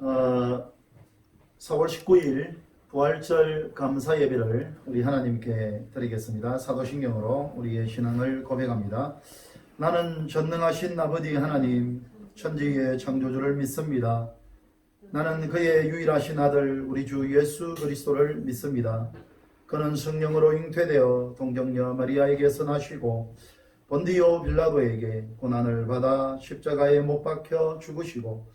4월 19일 부활절 감사 예배를 우리 하나님께 드리겠습니다. 사도신경으로 우리의 신앙을 고백합니다. 나는 전능하신 아버지 하나님, 천지의 창조주를 믿습니다. 나는 그의 유일하신 아들 우리 주 예수 그리스도를 믿습니다. 그는 성령으로 잉태되어 동정녀 마리아에게서 나시고 본디오 빌라도에게 고난을 받아 십자가에 못 박혀 죽으시고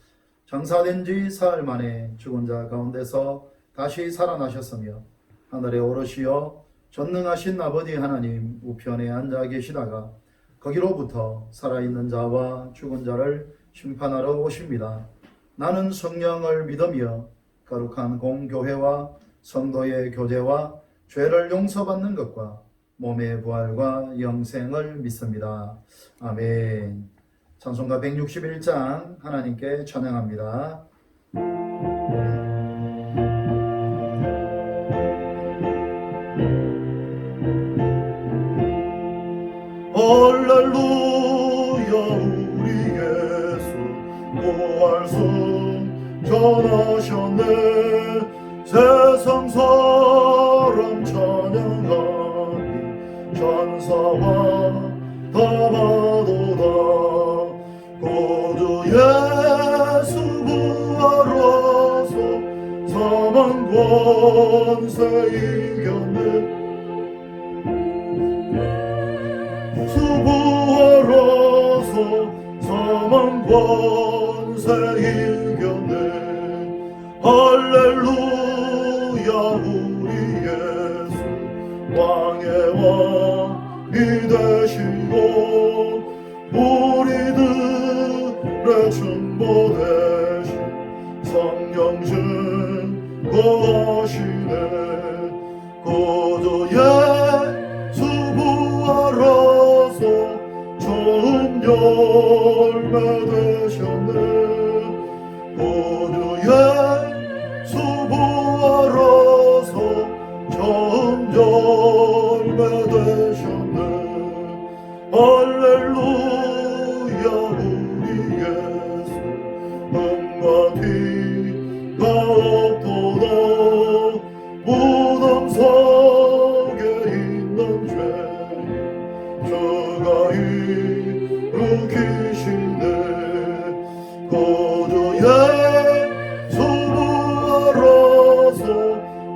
장사된 지 사흘 만에 죽은 자 가운데서 다시 살아나셨으며 하늘에 오르시어 전능하신 아버지 하나님 우편에 앉아 계시다가 거기로부터 살아있는 자와 죽은 자를 심판하러 오십니다. 나는 성령을 믿으며 거룩한 공교회와 성도의 교제와 죄를 용서받는 것과 몸의 부활과 영생을 믿습니다. 아멘. 찬송가 161장 하나님께 찬양합니다. 할렐루야 우리 예수 부활승 전하셨네. 세상 사람 찬양하니 천사와 다 받도다. 구주 예수 부활하소 사망 권세 이겼네. 주 부활하소 사망 권세 이겼네. 할렐루야 우리 예수 왕의 왕이 되시고 우리들의 중보되신 성령 증거하시네. 구주 예수 부활하소 처음 열매 되셨네. 구주 예수 부활하소 처음 열매 되셨네. 할렐루야 우리 예수 음과 뒤가 없도다. 무덤 속에 있는 죄 주가 일으키시네. 구주 예수 부활하소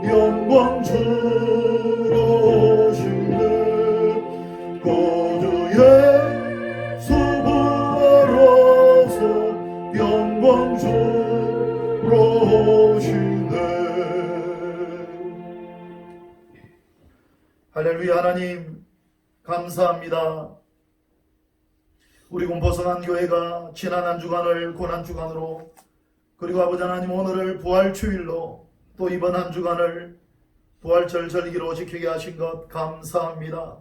영광 주러 오시네. 구주 예수 부활하소 영광 주러 오시네. 할렐루야. 하나님 감사합니다. 우리 공포성한 교회가 지난 한 주간을 고난주간으로, 그리고 아버지 하나님 오늘을 부활주일로, 또 이번 한 주간을 부활절 절기로 지키게 하신 것 감사합니다.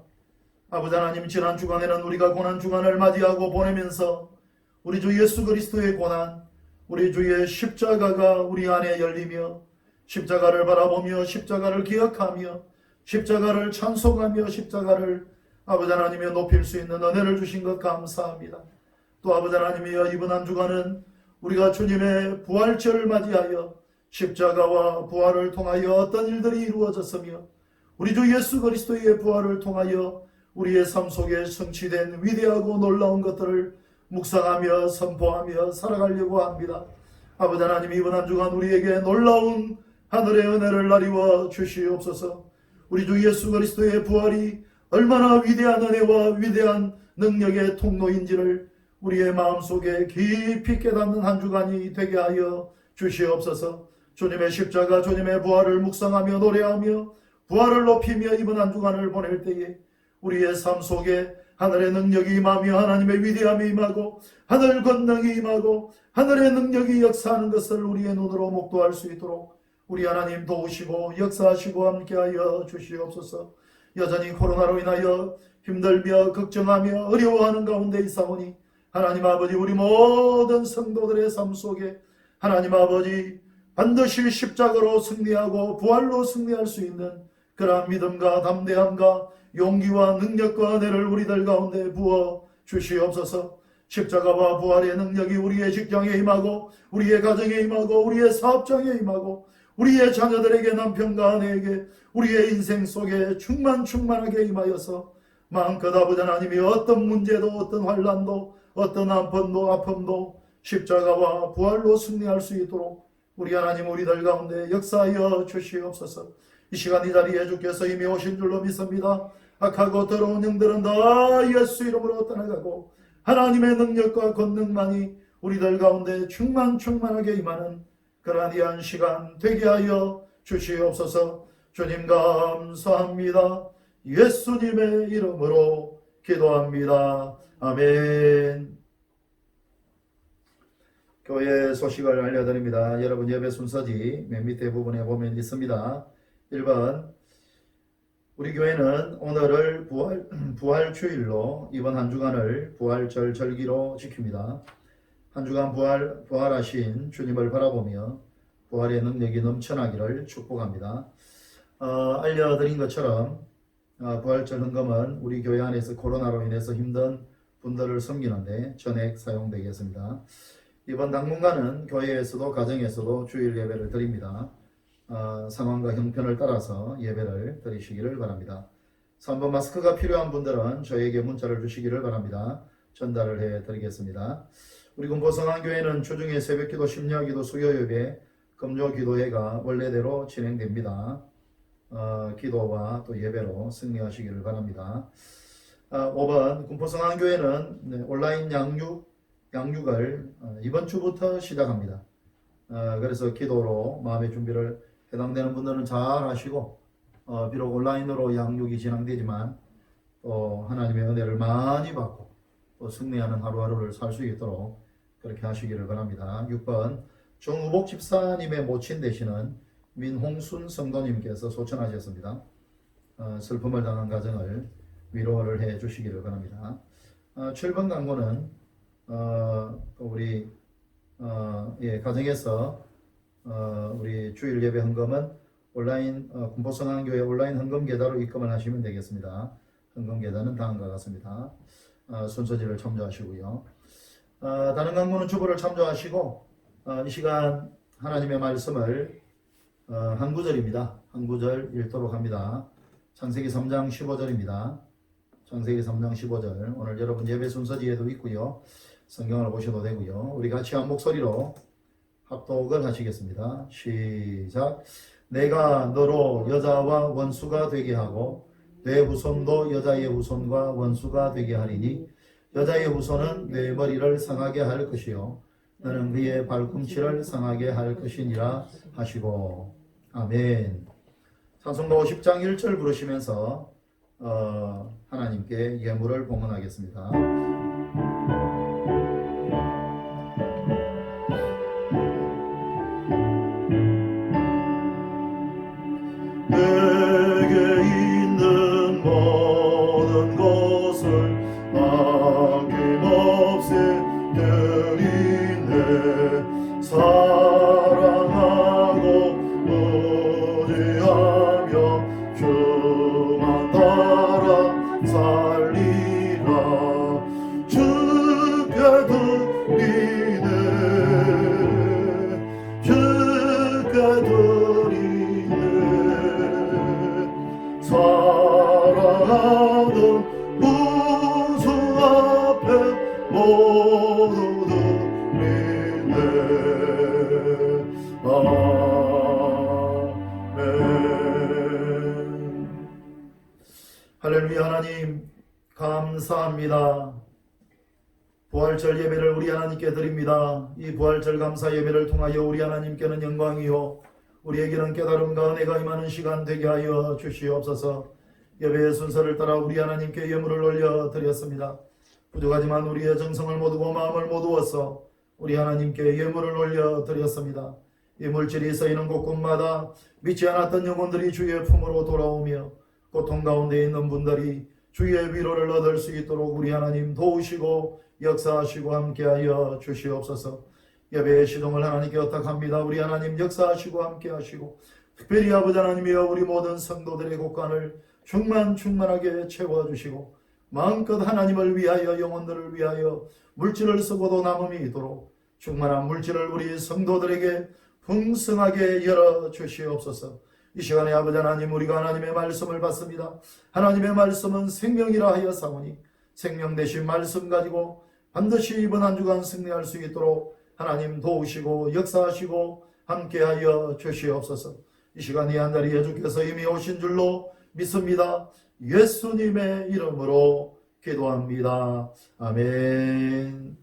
아버지 하나님, 지난 주간에는 우리가 고난주간을 맞이하고 보내면서 우리 주 예수 그리스도의 고난, 우리 주의 십자가가 우리 안에 열리며 십자가를 바라보며 십자가를 기억하며 십자가를 찬송하며 십자가를 아버지 하나님이 높일 수 있는 은혜를 주신 것 감사합니다. 또 아버지 하나님이여, 이번 한 주간은 우리가 주님의 부활절을 맞이하여 십자가와 부활을 통하여 어떤 일들이 이루어졌으며 우리 주 예수 그리스도의 부활을 통하여 우리의 삶 속에 성취된 위대하고 놀라운 것들을 묵상하며 선포하며 살아가려고 합니다. 아버지 하나님, 이번 한 주간 우리에게 놀라운 하늘의 은혜를 나리워 주시옵소서. 우리 주 예수 그리스도의 부활이 얼마나 위대한 은혜와 위대한 능력의 통로인지를 우리의 마음속에 깊이 깨닫는 한 주간이 되게 하여 주시옵소서. 주님의 십자가, 주님의 부활을 묵상하며 노래하며 부활을 높이며 이번 한 주간을 보낼 때에 우리의 삶 속에 하늘의 능력이 임하며 하나님의 위대함이 임하고 하늘 권능이 임하고 하늘의 능력이 역사하는 것을 우리의 눈으로 목도할 수 있도록 우리 하나님 도우시고 역사하시고 함께하여 주시옵소서. 여전히 코로나로 인하여 힘들며 걱정하며 어려워하는 가운데 있사오니 하나님 아버지, 우리 모든 성도들의 삶 속에 하나님 아버지 반드시 십자가로 승리하고 부활로 승리할 수 있는 그러한 믿음과 담대함과 용기와 능력과 은혜를 우리들 가운데 부어 주시옵소서. 십자가와 부활의 능력이 우리의 직장에 임하고 우리의 가정에 임하고 우리의 사업장에 임하고 우리의 자녀들에게 남편과 아내에게 우리의 인생 속에 충만하게 임하여서 마음껏 아버지 하나님이 어떤 문제도 어떤 환난도 어떤 아픔도 십자가와 부활로 승리할 수 있도록 우리 하나님 우리들 가운데 역사하여 주시옵소서. 이 시간 이 자리에 주께서 이미 오신 줄로 믿습니다. 악하고 더러운 영들은 다 예수 이름으로 떠나가고 하나님의 능력과 권능만이 우리들 가운데 충만하게 임하는 그러한 귀한 시간 되게 하여 주시옵소서. 주님 감사합니다. 예수님의 이름으로 기도합니다. 아멘. 교회 소식을 알려드립니다. 여러분 예배 순서지 맨 밑에 부분에 보면 있습니다. 1번 우리 교회는 오늘을 부활주일로 이번 한 주간을 부활절 절기로 지킵니다. 한 주간 부활하신 주님을 바라보며 부활의 능력이 넘쳐나기를 축복합니다. 알려드린 것처럼 부활절 헌금은 우리 교회 안에서 코로나로 인해서 힘든 분들을 섬기는데 전액 사용되겠습니다. 이번 당분간은 교회에서도 가정에서도 주일 예배를 드립니다. 상황과 형편을 따라서 예배를 드리시기를 바랍니다. 3번 마스크가 필요한 분들은 저에게 문자를 주시기를 바랍니다. 전달을 해드리겠습니다. 우리 군포성안교회는 주중에 새벽기도, 심야기도, 수요예배, 금요기도회가 원래대로 진행됩니다. 기도와 또 예배로 승리하시기를 바랍니다. 5번 군포성안교회는 온라인 양육을 이번 주부터 시작합니다. 그래서 기도로 마음의 준비를 해당되는 분들은 잘 하시고 비록 온라인으로 양육이 진행되지만 또 하나님의 은혜를 많이 받고 또 승리하는 하루하루를 살 수 있도록 그렇게 하시기를 바랍니다. 6번 정우복 집사님의 모친 되시는 민홍순 성도님께서 소천하셨습니다. 슬픔을 당한 가정을 위로를 해 주시기를 바랍니다. 7번 광고는 우리 가정에서 우리 주일 예배 헌금은 온라인 군포성안교회 온라인 헌금 계좌로 입금을 하시면 되겠습니다. 헌금 계좌는 다음과 같습니다. 순서지를 참조하시고요. 다른 강구는 주보를 참조하시고 이 시간 하나님의 말씀을 한 구절입니다. 한 구절 읽도록 합니다. 창세기 3장 15절입니다. 창세기 3장 15절. 오늘 여러분 예배 순서지에도 있고요. 성경을 보셔도 되고요. 우리 같이 한 목소리로 합독을 하시겠습니다. 시작. 내가 너로 여자와 원수가 되게 하고 내 후손도 여자의 후손과 원수가 되게 하리니 여자의 후손은 내 머리를 상하게 할 것이요 너는 그의 발꿈치를 상하게 할 것이니라 하시고. 아멘. 찬송가 50장 1절 부르시면서 하나님께 예물을 봉헌하겠습니다. 내게 있는 모든 것을 아낌없이 드리네. 사랑하고 의지하며 주만 따라 살리라. 주께 드리네. 주께 드리네. 사랑하는 구주 앞에 모두 드리네. 아멘. 할렐루야. 하나님 감사합니다. 부활절 예배를 우리 하나님께 드립니다. 이 부활절 감사 예배를 통하여 우리 하나님께는 영광이요 우리에게는 깨달음과 은혜가 임하는 시간 되게 하여 주시옵소서. 예배의 순서를 따라 우리 하나님께 예물을 올려 드렸습니다. 부족하지만 우리의 정성을 모두고 마음을 모두어서 우리 하나님께 예물을 올려 드렸습니다. 이 물질이 쓰이는 곳곳마다 믿지 않았던 영혼들이 주의 품으로 돌아오며 고통 가운데 있는 분들이 주의 위로를 얻을 수 있도록 우리 하나님 도우시고 역사하시고 함께하여 주시옵소서. 예배의 시동을 하나님께 부탁합니다. 우리 하나님 역사하시고 함께하시고 특별히 아버지 하나님이여 우리 모든 성도들의 곳간을 충만하게 채워주시고 마음껏 하나님을 위하여 영혼들을 위하여 물질을 쓰고도 남음이 있도록 충만한 물질을 우리 성도들에게 풍성하게 열어주시옵소서. 이 시간에 아버지 하나님, 우리가 하나님의 말씀을 받습니다. 하나님의 말씀은 생명이라 하여 사오니 생명 되신 말씀 가지고 반드시 이번 한 주간 승리할 수 있도록 하나님 도우시고 역사하시고 함께하여 주시옵소서. 이 시간 이 한자리에 주께서 이미 오신 줄로 믿습니다. 예수님의 이름으로 기도합니다. 아멘.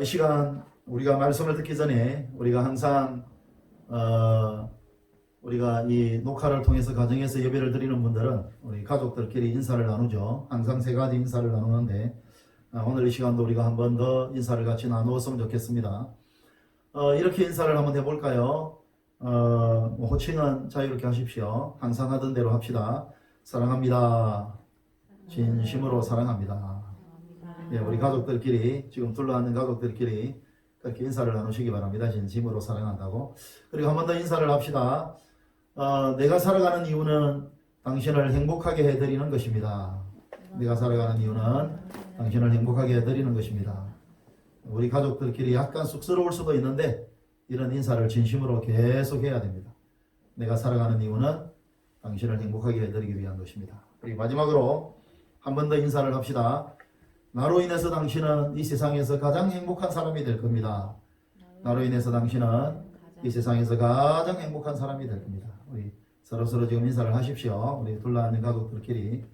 이 시간 우리가 말씀을 듣기 전에 우리가 항상 우리가 이 녹화를 통해서 가정에서 예배를 드리는 분들은 우리 가족들끼리 인사를 나누죠. 항상 세 가지 인사를 나누는데 오늘 이 시간도 우리가 한 번 더 인사를 같이 나누었으면 좋겠습니다. 이렇게 인사를 한번 해볼까요? 호칭은 자유롭게 하십시오. 항상 하던 대로 합시다. 사랑합니다. 진심으로 사랑합니다. 예, 우리 가족들끼리, 지금 둘러앉은 가족들끼리 그렇게 인사를 나누시기 바랍니다. 진심으로 사랑한다고. 그리고 한 번 더 인사를 합시다. 내가 살아가는 이유는 당신을 행복하게 해드리는 것입니다. 내가 살아가는 이유는 당신을 행복하게 해드리는 것입니다. 우리 가족들끼리 약간 쑥스러울 수도 있는데 이런 인사를 진심으로 계속 해야 됩니다. 내가 살아가는 이유는 당신을 행복하게 해드리기 위한 것입니다. 그리고 마지막으로 한 번 더 인사를 합시다. 나로 인해서 당신은 이 세상에서 가장 행복한 사람이 될 겁니다. 나로 인해서 당신은 이 세상에서 가장 행복한 사람이 될 겁니다. 우리 서로 지금 인사를 하십시오. 우리 둘러앉은 가족들끼리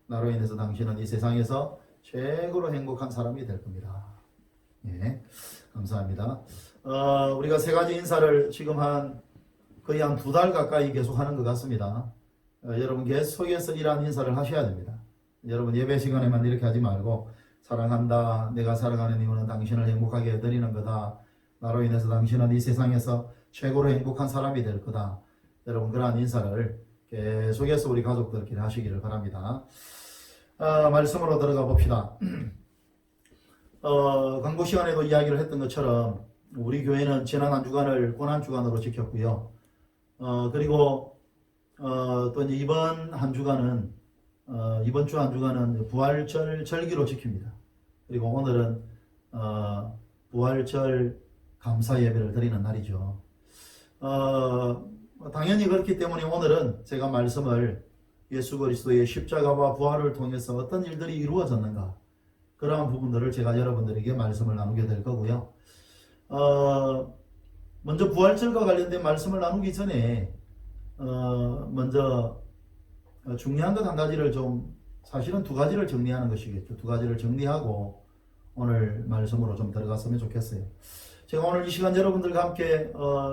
나로 인해서 당신은 이 세상에서 최고로 행복한 사람이 될 겁니다. 예, 감사합니다. 우리가 세 가지 인사를 지금 거의 한 2달 가까이 계속 하는 것 같습니다. 여러분 계속해서 이러한 인사를 하셔야 됩니다. 여러분 예배 시간에만 이렇게 하지 말고 사랑한다. 내가 살아가는 이유는 당신을 행복하게 해드리는 거다. 나로 인해서 당신은 이 세상에서 최고로 행복한 사람이 될 거다. 여러분 그러한 인사를 계속해서 우리 가족들끼리 하시기를 바랍니다. 말씀으로 들어가 봅시다. 광고 시간에도 이야기를 했던 것처럼 우리 교회는 지난 한 주간을 고난주간으로 지켰고요. 그리고 또 이제 이번 한 주간은 이번 주 한 주간은 부활절 절기로 지킵니다. 그리고 오늘은 부활절 감사 예배를 드리는 날이죠. 당연히 그렇기 때문에 오늘은 제가 말씀을 예수 그리스도의 십자가와 부활을 통해서 어떤 일들이 이루어졌는가 그러한 부분들을 제가 여러분들에게 말씀을 나누게 될 거고요. 먼저 부활절과 관련된 말씀을 나누기 전에 먼저 중요한 것 한 가지를 사실은 2가지를 정리하는 것이겠죠. 2가지를 정리하고 오늘 말씀으로 좀 들어갔으면 좋겠어요. 제가 오늘 이 시간 여러분들과 함께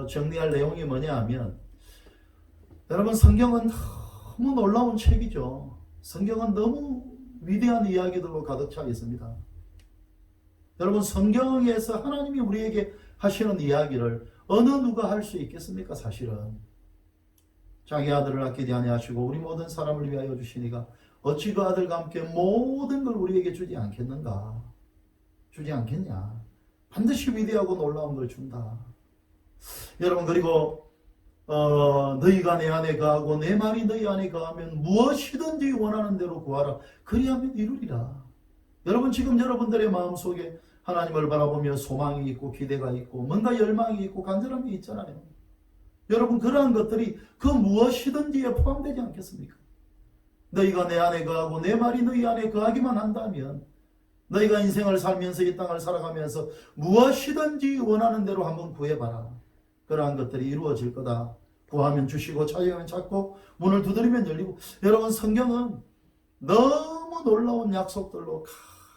정리할 내용이 뭐냐 하면 여러분 성경은 너무 놀라운 책이죠. 성경은 너무 위대한 이야기들로 가득 차 있습니다. 여러분 성경에서 하나님이 우리에게 하시는 이야기를 어느 누가 할 수 있겠습니까? 사실은 자기 아들을 아끼지 아니하시고 우리 모든 사람을 위하여 주시니가 어찌 그 아들과 함께 모든 걸 우리에게 주지 않겠는가? 주지 않겠냐? 반드시 위대하고 놀라운 걸 준다. 여러분 그리고 너희가 내 안에 거하고 내 말이 너희 안에 거하면 무엇이든지 원하는 대로 구하라. 그리하면 이루리라. 여러분 지금 여러분들의 마음속에 하나님을 바라보며 소망이 있고 기대가 있고 뭔가 열망이 있고 간절함이 있잖아요. 여러분 그러한 것들이 그 무엇이든지에 포함되지 않겠습니까? 너희가 내 안에 거하고 내 말이 너희 안에 거하기만 한다면 너희가 인생을 살면서 이 땅을 살아가면서 무엇이든지 원하는 대로 한번 구해봐라. 그러한 것들이 이루어질 거다. 구하면 주시고 찾으면 찾고 문을 두드리면 열리고. 여러분 성경은 너무 놀라운 약속들로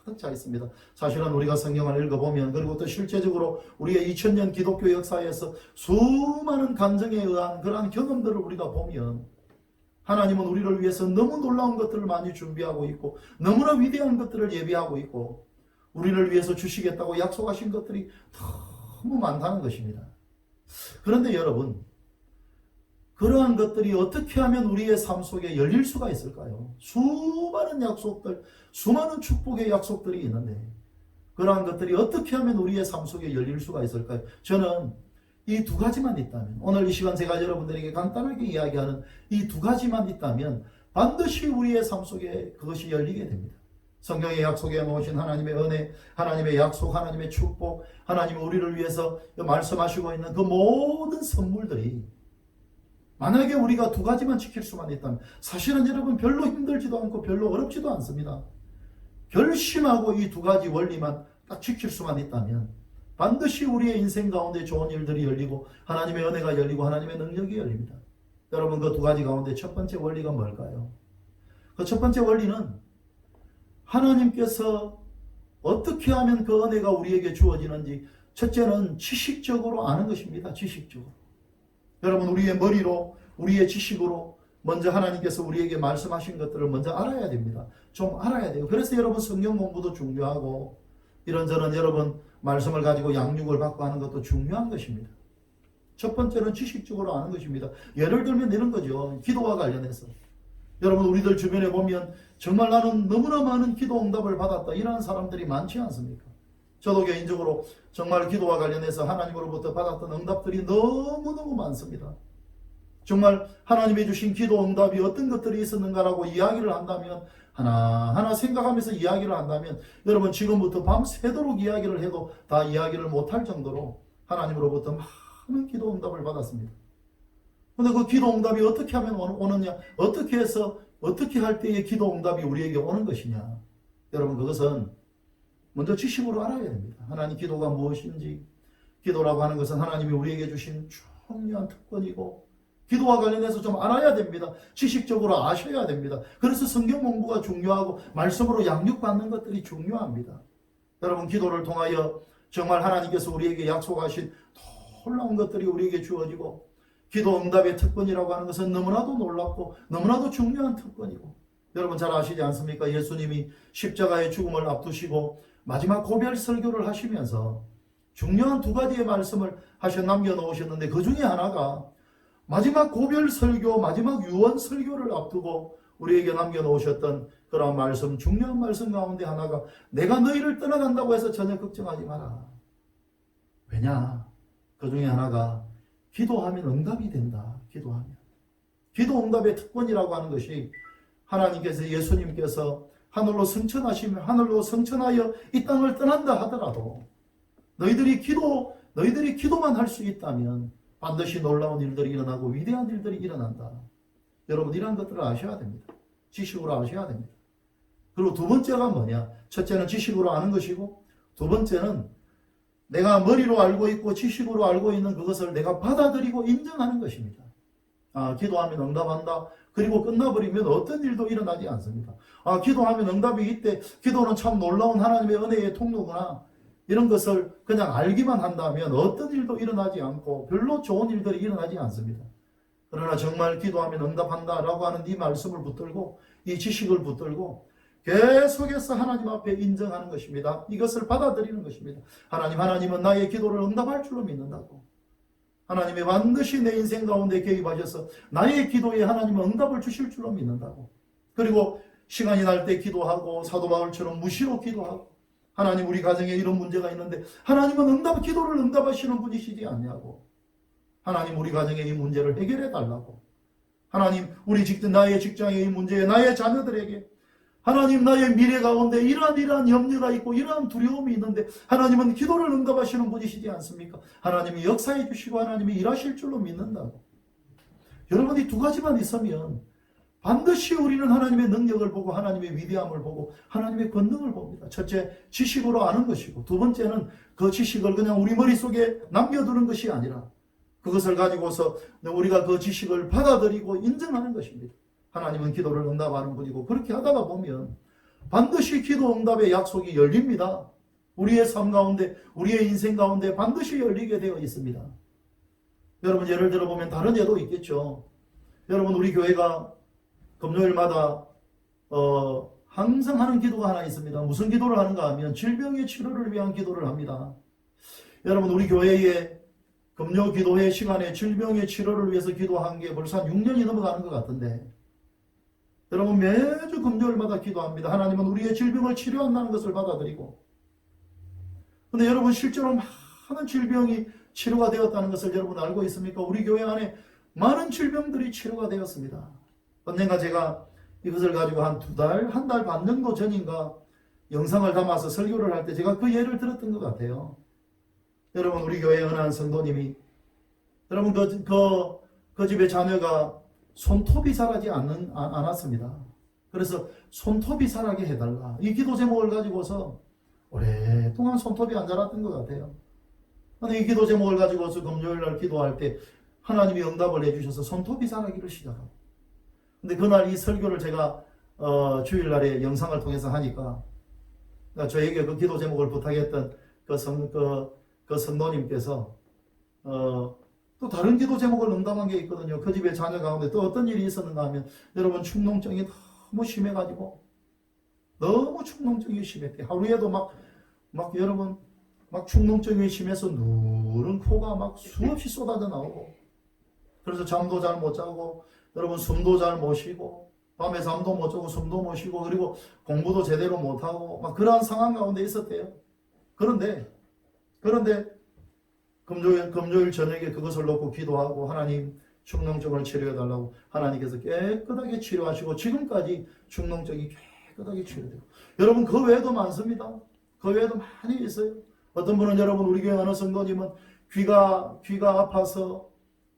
가득 차 있습니다. 사실은 우리가 성경을 읽어보면 그리고 또 실제적으로 우리의 2000년 기독교 역사에서 수많은 감정에 의한 그러한 경험들을 우리가 보면 하나님은 우리를 위해서 너무 놀라운 것들을 많이 준비하고 있고 너무나 위대한 것들을 예비하고 있고 우리를 위해서 주시겠다고 약속하신 것들이 너무 많다는 것입니다. 그런데 여러분 그러한 것들이 어떻게 하면 우리의 삶 속에 열릴 수가 있을까요? 수많은 약속들, 수많은 축복의 약속들이 있는데 그러한 것들이 어떻게 하면 우리의 삶 속에 열릴 수가 있을까요? 저는 이 두 가지만 있다면, 오늘 이 시간 제가 여러분들에게 간단하게 이야기하는 이 두 가지만 있다면 반드시 우리의 삶 속에 그것이 열리게 됩니다. 성경에 약속해 놓으신 하나님의 은혜, 하나님의 약속, 하나님의 축복, 하나님이 우리를 위해서 말씀하시고 있는 그 모든 선물들이 만약에 우리가 두 가지만 지킬 수만 있다면, 사실은 여러분 별로 힘들지도 않고 별로 어렵지도 않습니다. 결심하고 이 두 가지 원리만 딱 지킬 수만 있다면 반드시 우리의 인생 가운데 좋은 일들이 열리고 하나님의 은혜가 열리고 하나님의 능력이 열립니다. 여러분, 그 두 가지 가운데 첫 번째 원리가 뭘까요? 그 첫 번째 원리는 하나님께서 어떻게 하면 그 은혜가 우리에게 주어지는지 첫째는 지식적으로 아는 것입니다. 지식적으로. 여러분, 우리의 머리로, 우리의 지식으로 먼저 하나님께서 우리에게 말씀하신 것들을 먼저 알아야 됩니다. 좀 알아야 돼요. 그래서 여러분, 성경 공부도 중요하고 이런저런 여러분 말씀을 가지고 양육을 받고 하는 것도 중요한 것입니다. 첫 번째는 지식적으로 아는 것입니다. 예를 들면 이런 거죠. 기도와 관련해서. 여러분, 우리들 주변에 보면 정말 나는 너무나 많은 기도 응답을 받았다, 이러한 사람들이 많지 않습니까? 저도 개인적으로 정말 기도와 관련해서 하나님으로부터 받았던 응답들이 너무너무 많습니다. 정말 하나님이 주신 기도 응답이 어떤 것들이 있었는가라고 이야기를 한다면, 하나하나 생각하면서 이야기를 한다면 여러분, 지금부터 밤새도록 이야기를 해도 다 이야기를 못할 정도로 하나님으로부터 많은 기도 응답을 받았습니다. 근데 그 기도 응답이 어떻게 하면 오느냐, 어떻게 해서 어떻게 할 때의 기도 응답이 우리에게 오는 것이냐, 여러분, 그것은 먼저 지식으로 알아야 됩니다. 하나님, 기도가 무엇인지. 기도라고 하는 것은 하나님이 우리에게 주신 중요한 특권이고 기도와 관련해서 좀 알아야 됩니다. 지식적으로 아셔야 됩니다. 그래서 성경 공부가 중요하고 말씀으로 양육받는 것들이 중요합니다. 여러분, 기도를 통하여 정말 하나님께서 우리에게 약속하신 놀라운 것들이 우리에게 주어지고, 기도 응답의 특권이라고 하는 것은 너무나도 놀랍고 너무나도 중요한 특권이고, 여러분 잘 아시지 않습니까? 예수님이 십자가의 죽음을 앞두시고 마지막 고별 설교를 하시면서 중요한 두 가지의 말씀을 남겨놓으셨는데, 그 중에 하나가 마지막 고별 설교, 마지막 유언 설교를 앞두고 우리에게 남겨놓으셨던 그런 말씀, 중요한 말씀 가운데 하나가, 내가 너희를 떠나간다고 해서 전혀 걱정하지 마라. 왜냐? 그 중에 하나가 기도하면 응답이 된다. 기도하면. 기도 응답의 특권이라고 하는 것이 하나님께서, 예수님께서 하늘로 승천하여 이 땅을 떠난다 하더라도 너희들이 기도만 할 수 있다면 반드시 놀라운 일들이 일어나고 위대한 일들이 일어난다. 여러분, 이러한 것들을 아셔야 됩니다. 지식으로 아셔야 됩니다. 그리고 두 번째가 뭐냐? 첫째는 지식으로 아는 것이고, 두 번째는 내가 머리로 알고 있고 지식으로 알고 있는 그것을 내가 받아들이고 인정하는 것입니다. 기도하면 응답한다. 그리고 끝나버리면 어떤 일도 일어나지 않습니다. 기도하면 응답이 있대. 기도는 참 놀라운 하나님의 은혜의 통로구나. 이런 것을 그냥 알기만 한다면 어떤 일도 일어나지 않고 별로 좋은 일들이 일어나지 않습니다. 그러나 정말 기도하면 응답한다라고 하는 이 말씀을 붙들고, 이 지식을 붙들고 계속해서 하나님 앞에 인정하는 것입니다. 이것을 받아들이는 것입니다. 하나님은 나의 기도를 응답할 줄로 믿는다고. 하나님이 반드시 내 인생 가운데 개입하셔서 나의 기도에 하나님은 응답을 주실 줄로 믿는다고. 그리고 시간이 날 때 기도하고, 사도 바울처럼 무시로 기도하고, 하나님, 우리 가정에 이런 문제가 있는데 하나님은 기도를 응답하시는 분이시지 않냐고. 하나님, 우리 가정에 이 문제를 해결해 달라고. 하나님, 나의 직장의 이 문제에, 나의 자녀들에게, 하나님, 나의 미래 가운데 이러한 염려가 있고 이러한 두려움이 있는데 하나님은 기도를 응답하시는 분이시지 않습니까? 하나님이 역사해 주시고 하나님이 일하실 줄로 믿는다고. 여러분, 이 두 가지만 있으면 반드시 우리는 하나님의 능력을 보고 하나님의 위대함을 보고 하나님의 권능을 봅니다. 첫째, 지식으로 아는 것이고, 두 번째는 그 지식을 그냥 우리 머릿속에 남겨두는 것이 아니라 그것을 가지고서 우리가 그 지식을 받아들이고 인정하는 것입니다. 하나님은 기도를 응답하는 분이고, 그렇게 하다가 보면 반드시 기도 응답의 약속이 열립니다. 우리의 삶 가운데, 우리의 인생 가운데 반드시 열리게 되어 있습니다. 여러분, 예를 들어보면 다른 예도 있겠죠. 여러분, 우리 교회가 금요일마다 항상 하는 기도가 하나 있습니다. 무슨 기도를 하는가 하면 질병의 치료를 위한 기도를 합니다. 여러분, 우리 교회에 금요 기도회 시간에 질병의 치료를 위해서 기도한 게 벌써 한 6년이 넘어가는 것 같은데, 여러분, 매주 금요일마다 기도합니다. 하나님은 우리의 질병을 치료한다는 것을 받아들이고, 근데 여러분, 실제로 많은 질병이 치료가 되었다는 것을 여러분 알고 있습니까? 우리 교회 안에 많은 질병들이 치료가 되었습니다. 언젠가 제가 이것을 가지고 한 2달, 1달 반 정도 전인가 영상을 담아서 설교를 할 때 제가 그 예를 들었던 것 같아요. 여러분, 우리 교회에 어느 한 성도님이, 여러분 그 집의 자녀가 손톱이 자라지 않았습니다. 그래서 손톱이 자라게 해달라, 이 기도 제목을 가지고서 오랫동안 손톱이 안 자랐던 것 같아요. 근데 이 기도 제목을 가지고서 금요일날 기도할 때 하나님이 응답을 해주셔서 손톱이 자라기를 시작하고, 근데 그날 이 설교를 제가 주일날에 영상을 통해서 하니까 저에게 그 기도 제목을 부탁했던 그 성도님께서 또 다른 기도 제목을 응답한 게 있거든요. 그 집의 자녀 가운데 또 어떤 일이 있었는가 하면, 여러분, 축농증이 너무 심해가지고, 너무 축농증이 심했대. 하루에도 여러분, 축농증이 심해서 누른 코가 막 수없이 쏟아져 나오고, 그래서 잠도 잘 못 자고, 여러분, 숨도 잘 못 쉬고, 밤에 잠도 못 자고 숨도 못 쉬고, 그리고 공부도 제대로 못 하고, 막 그러한 상황 가운데 있었대요. 그런데 금요일 저녁에 그것을 놓고 기도하고, 하나님, 축농증을 치료해달라고 하나님께서 깨끗하게 치료하시고, 지금까지 축농증이 깨끗하게 치료되고, 여러분, 그 외에도 많습니다. 그 외에도 많이 있어요. 어떤 분은, 여러분, 우리 교회 어느 성도님은 귀가 아파서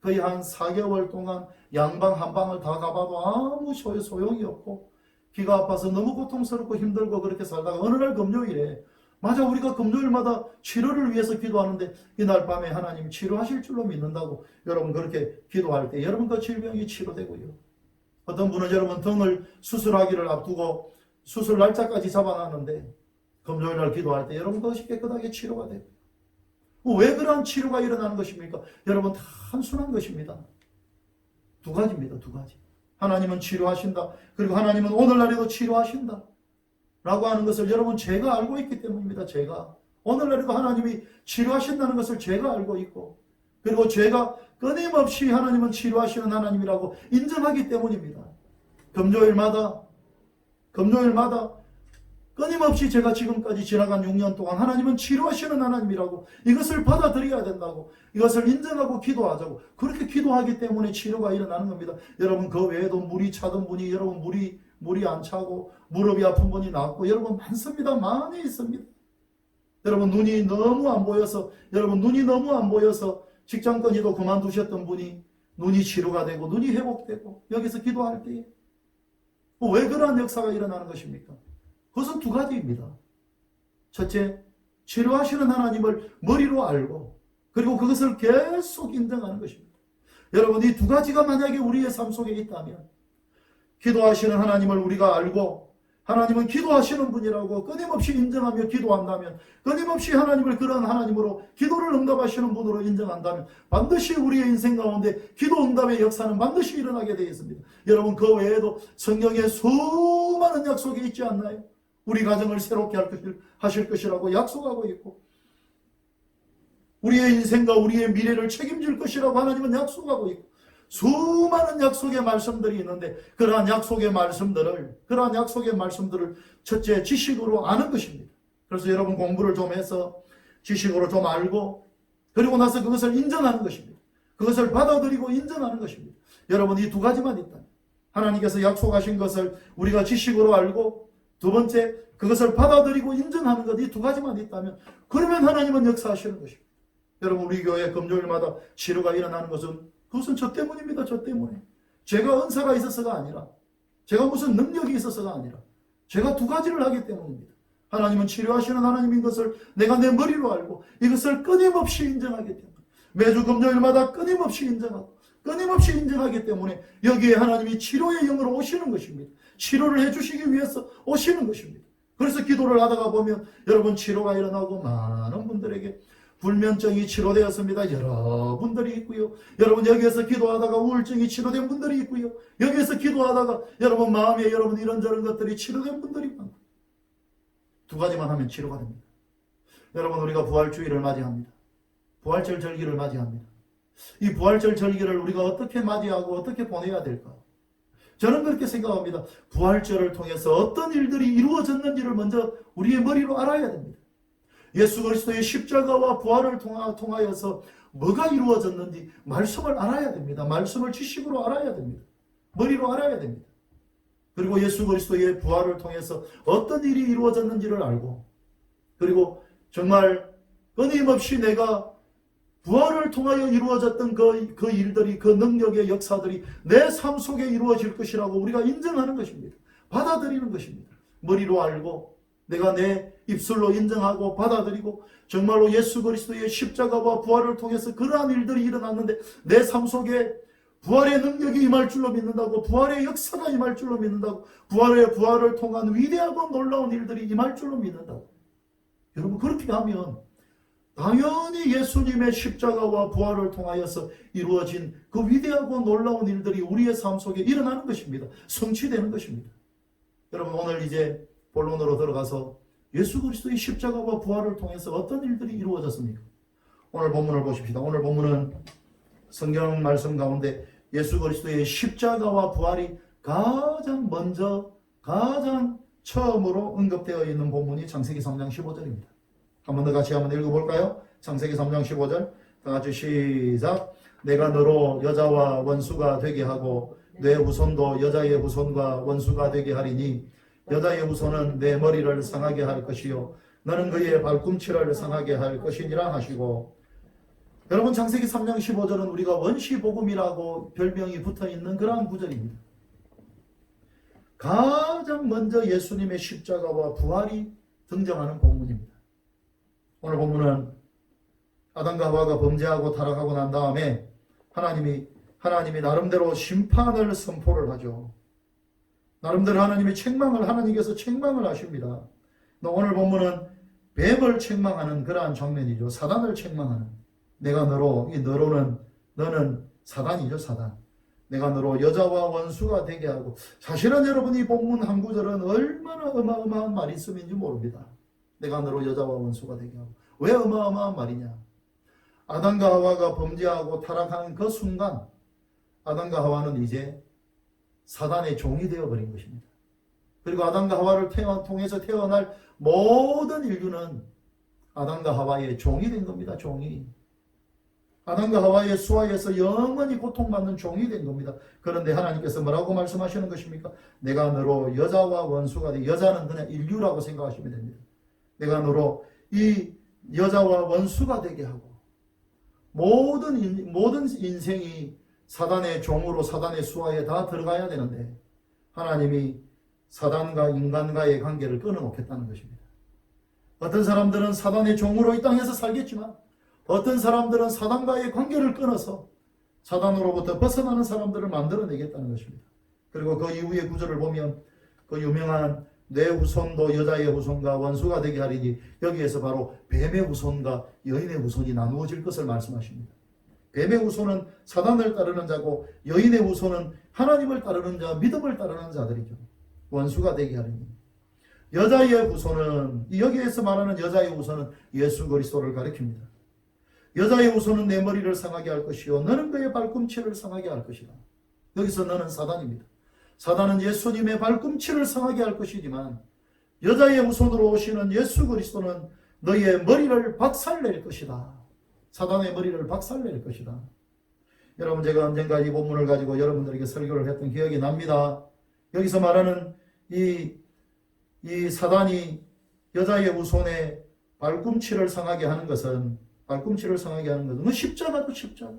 거의 한 4개월 동안 양방 한 방을 다 가봐도 아무 소용이 없고, 귀가 아파서 너무 고통스럽고 힘들고 그렇게 살다가 어느 날 금요일에, 맞아, 우리가 금요일마다 치료를 위해서 기도하는데 이날 밤에 하나님 치료하실 줄로 믿는다고 여러분 그렇게 기도할 때 여러분 그 질병이 치료되고요. 어떤 분은 여러분 등을 수술하기를 앞두고 수술 날짜까지 잡아놨는데 금요일날 기도할 때 여러분 그것이 깨끗하게 치료가 되고, 왜 그러한 치료가 일어나는 것입니까? 여러분, 단순한 것입니다. 2가지입니다. 2가지. 하나님은 치료하신다. 그리고 하나님은 오늘날에도 치료하신다 라고 하는 것을 여러분 제가 알고 있기 때문입니다. 제가 오늘날에도 하나님이 치료하신다는 것을 제가 알고 있고, 그리고 제가 끊임없이 하나님은 치료하시는 하나님이라고 인정하기 때문입니다. 금요일마다 끊임없이 제가 지금까지 지나간 6년 동안 하나님은 치료하시는 하나님이라고, 이것을 받아들여야 된다고, 이것을 인정하고 기도하자고, 그렇게 기도하기 때문에 치료가 일어나는 겁니다. 여러분, 그 외에도 물이 차던 분이, 여러분, 물이 안 차고 무릎이 아픈 분이 나왔고, 여러분, 많습니다. 많이 있습니다. 여러분, 눈이 너무 안 보여서 직장 건의도 그만두셨던 분이 눈이 치료가 되고 눈이 회복되고, 여기서 기도할 때에 왜 그러한 역사가 일어나는 것입니까? 그것은 2가지입니다. 첫째, 치료하시는 하나님을 머리로 알고, 그리고 그것을 계속 인정하는 것입니다. 여러분, 이 2가지가 만약에 우리의 삶 속에 있다면, 기도하시는 하나님을 우리가 알고, 하나님은 기도하시는 분이라고 끊임없이 인정하며 기도한다면, 끊임없이 하나님을 그런 하나님으로, 기도를 응답하시는 분으로 인정한다면, 반드시 우리의 인생 가운데 기도 응답의 역사는 반드시 일어나게 되어 있습니다. 여러분, 그 외에도 성경에 수많은 약속이 있지 않나요? 우리 가정을 새롭게 하실 것이라고 약속하고 있고, 우리의 인생과 우리의 미래를 책임질 것이라고 하나님은 약속하고 있고, 수많은 약속의 말씀들이 있는데, 그러한 약속의 말씀들을 첫째 지식으로 아는 것입니다. 그래서 여러분 공부를 좀 해서 지식으로 좀 알고, 그리고 나서 그것을 인정하는 것입니다. 그것을 받아들이고 인정하는 것입니다. 여러분, 이 2가지만 있다면, 하나님께서 약속하신 것을 우리가 지식으로 알고, 2번째, 그것을 받아들이고 인정하는 것, 이 2가지만 있다면, 그러면 하나님은 역사하시는 것입니다. 여러분, 우리 교회 금요일마다 치료가 일어나는 그것은 저 때문입니다. 저 때문에. 제가 은사가 있어서가 아니라, 제가 무슨 능력이 있어서가 아니라, 제가 2가지를 하기 때문입니다. 하나님은 치료하시는 하나님인 것을 내가 내 머리로 알고, 이것을 끊임없이 인정하기 때문에, 매주 금요일마다 끊임없이 인정하기 때문에 여기에 하나님이 치료의 영으로 오시는 것입니다. 치료를 해주시기 위해서 오시는 것입니다. 그래서 기도를 하다가 보면 여러분, 치료가 일어나고 많은 분들에게 불면증이 치료되었습니다. 여러분들이 있고요. 여러분, 여기에서 기도하다가 우울증이 치료된 분들이 있고요. 여기에서 기도하다가 여러분 마음에 여러분 이런저런 것들이 치료된 분들이 많고, 2가지만 하면 치료가 됩니다. 여러분, 우리가 부활주의를 맞이합니다. 부활절 절기를 맞이합니다. 이 부활절 절기를 우리가 어떻게 맞이하고 어떻게 보내야 될까? 저는 그렇게 생각합니다. 부활절을 통해서 어떤 일들이 이루어졌는지를 먼저 우리의 머리로 알아야 됩니다. 예수 그리스도의 십자가와 부활을 통하여서 뭐가 이루어졌는지 말씀을 알아야 됩니다. 말씀을 지식으로 알아야 됩니다. 머리로 알아야 됩니다. 그리고 예수 그리스도의 부활을 통해서 어떤 일이 이루어졌는지를 알고, 그리고 정말 끊임없이 내가 부활을 통하여 이루어졌던 그 일들이, 그 능력의 역사들이 내 삶 속에 이루어질 것이라고 우리가 인정하는 것입니다. 받아들이는 것입니다. 머리로 알고 내가 내 입술로 인정하고 받아들이고, 정말로 예수 그리스도의 십자가와 부활을 통해서 그러한 일들이 일어났는데 내 삶 속에 부활의 능력이 임할 줄로 믿는다고, 부활의 역사가 임할 줄로 믿는다고, 부활을 통한 위대하고 놀라운 일들이 임할 줄로 믿는다고. 여러분, 그렇게 하면 당연히 예수님의 십자가와 부활을 통하여서 이루어진 그 위대하고 놀라운 일들이 우리의 삶 속에 일어나는 것입니다. 성취되는 것입니다. 여러분, 오늘 이제 본론으로 들어가서 예수 그리스도의 십자가와 부활을 통해서 어떤 일들이 이루어졌습니까? 오늘 본문을 보십시다. 오늘 본문은 성경 말씀 가운데 예수 그리스도의 십자가와 부활이 가장 먼저, 가장 처음으로 언급되어 있는 본문이 창세기 3장 15절입니다. 한 번 더 같이 한번 읽어볼까요? 창세기 3장 15절 다 같이 시작. 내가 너로 여자와 원수가 되게 하고 내 후손도 여자의 후손과 원수가 되게 하리니 여자의 후손은 내 머리를 상하게 할 것이요 너는 그의 발꿈치를 상하게 할 것이니라 하시고. 여러분, 창세기 3장 15절은 우리가 원시복음이라고 별명이 붙어있는 그러한 구절입니다. 가장 먼저 예수님의 십자가와 부활이 등장하는 본문입니다. 오늘 본문은 아담과 하와가 범죄하고 타락하고 난 다음에 하나님이 나름대로 심판을 선포를 하죠. 나름대로 하나님께서 책망을 하십니다. 오늘 본문은 뱀을 책망하는 그러한 장면이죠. 사단을 책망하는. 내가 너로, 이 너는 사단이죠, 사단. 내가 너로 여자와 원수가 되게 하고. 사실은 여러분, 이 본문 한 구절은 얼마나 어마어마한 말씀인지 모릅니다. 내가 너로 여자와 원수가 되게 하고. 왜 어마어마한 말이냐? 아담과 하와가 범죄하고 타락하는 그 순간 아담과 하와는 이제 사단의 종이 되어버린 것입니다. 그리고 아담과 하와를 통해서 태어날 모든 인류는 아담과 하와의 종이 된 겁니다. 종이. 아담과 하와의 수하에서 영원히 고통받는 종이 된 겁니다. 그런데 하나님께서 뭐라고 말씀하시는 것입니까? 내가 너로 여자와 원수가 되게. 여자는 그냥 인류라고 생각하시면 됩니다. 내가 너로 이 여자와 원수가 되게 하고, 모든 인생이 사단의 종으로 사단의 수하에 다 들어가야 되는데 하나님이 사단과 인간과의 관계를 끊어놓겠다는 것입니다. 어떤 사람들은 사단의 종으로 이 땅에서 살겠지만 어떤 사람들은 사단과의 관계를 끊어서 사단으로부터 벗어나는 사람들을 만들어내겠다는 것입니다. 그리고 그 이후의 구절을 보면 그 유명한 내 후손도 여자의 후손과 원수가 되게 하리니, 여기에서 바로 뱀의 후손과 여인의 후손이 나누어질 것을 말씀하십니다. 뱀의 후손은 사단을 따르는 자고 여인의 후손은 하나님을 따르는 자, 믿음을 따르는 자들이죠. 원수가 되게 하리니. 여자의 후손은, 여기에서 말하는 여자의 후손은 예수 그리스도를 가리킵니다. 여자의 후손은 내 머리를 상하게 할 것이요 너는 그의 발꿈치를 상하게 할 것이다. 여기서 너는 사단입니다. 사단은 예수님의 발꿈치를 상하게 할 것이지만 여자의 후손으로 오시는 예수 그리스도는 너희의 머리를 박살낼 것이다. 사단의 머리를 박살낼 것이다. 여러분, 제가 언젠가 이 본문을 가지고 여러분들에게 설교를 했던 기억이 납니다. 여기서 말하는 이 사단이 여자의 후손의 발꿈치를 상하게 하는 것은 십자가도 십자가.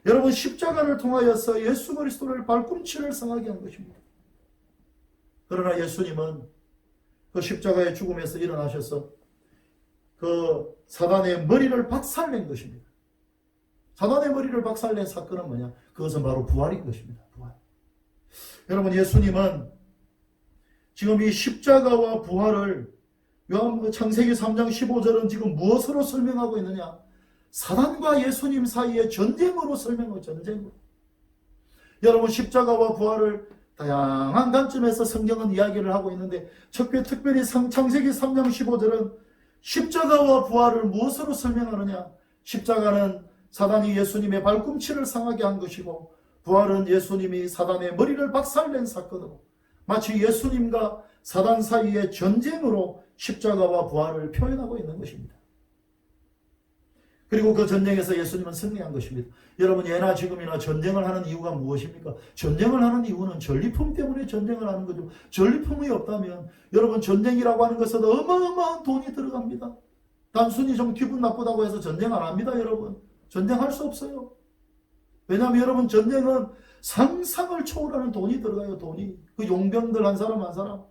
여러분, 십자가를 통하여서 예수 그리스도를 발꿈치를 상하게 한 것입니다. 그러나 예수님은 그 십자가의 죽음에서 일어나셔서 그 사단의 머리를 박살낸 것입니다. 사단의 머리를 박살낸 사건은 뭐냐? 그것은 바로 부활인 것입니다. 부활. 여러분, 예수님은 지금 이 십자가와 부활을 창세기 3장 15절은 지금 무엇으로 설명하고 있느냐? 사단과 예수님 사이의 전쟁으로 설명하고, 전쟁으로. 여러분, 십자가와 부활을 다양한 관점에서 성경은 이야기를 하고 있는데 특별히 창세기 3장 15절은 십자가와 부활을 무엇으로 설명하느냐? 십자가는 사단이 예수님의 발꿈치를 상하게 한 것이고, 부활은 예수님이 사단의 머리를 박살낸 사건으로, 마치 예수님과 사단 사이의 전쟁으로 십자가와 부활을 표현하고 있는 것입니다. 그리고 그 전쟁에서 예수님은 승리한 것입니다. 여러분, 예나 지금이나 전쟁을 하는 이유가 무엇입니까? 전쟁을 하는 이유는 전리품 때문에 전쟁을 하는 거죠. 전리품이 없다면 여러분, 전쟁이라고 하는 것은 어마어마한 돈이 들어갑니다. 단순히 좀 기분 나쁘다고 해서 전쟁 안 합니다. 여러분, 전쟁할 수 없어요. 왜냐하면 여러분, 전쟁은 상상을 초월하는 돈이 들어가요. 돈이. 그 용병들 한 사람 한 사람,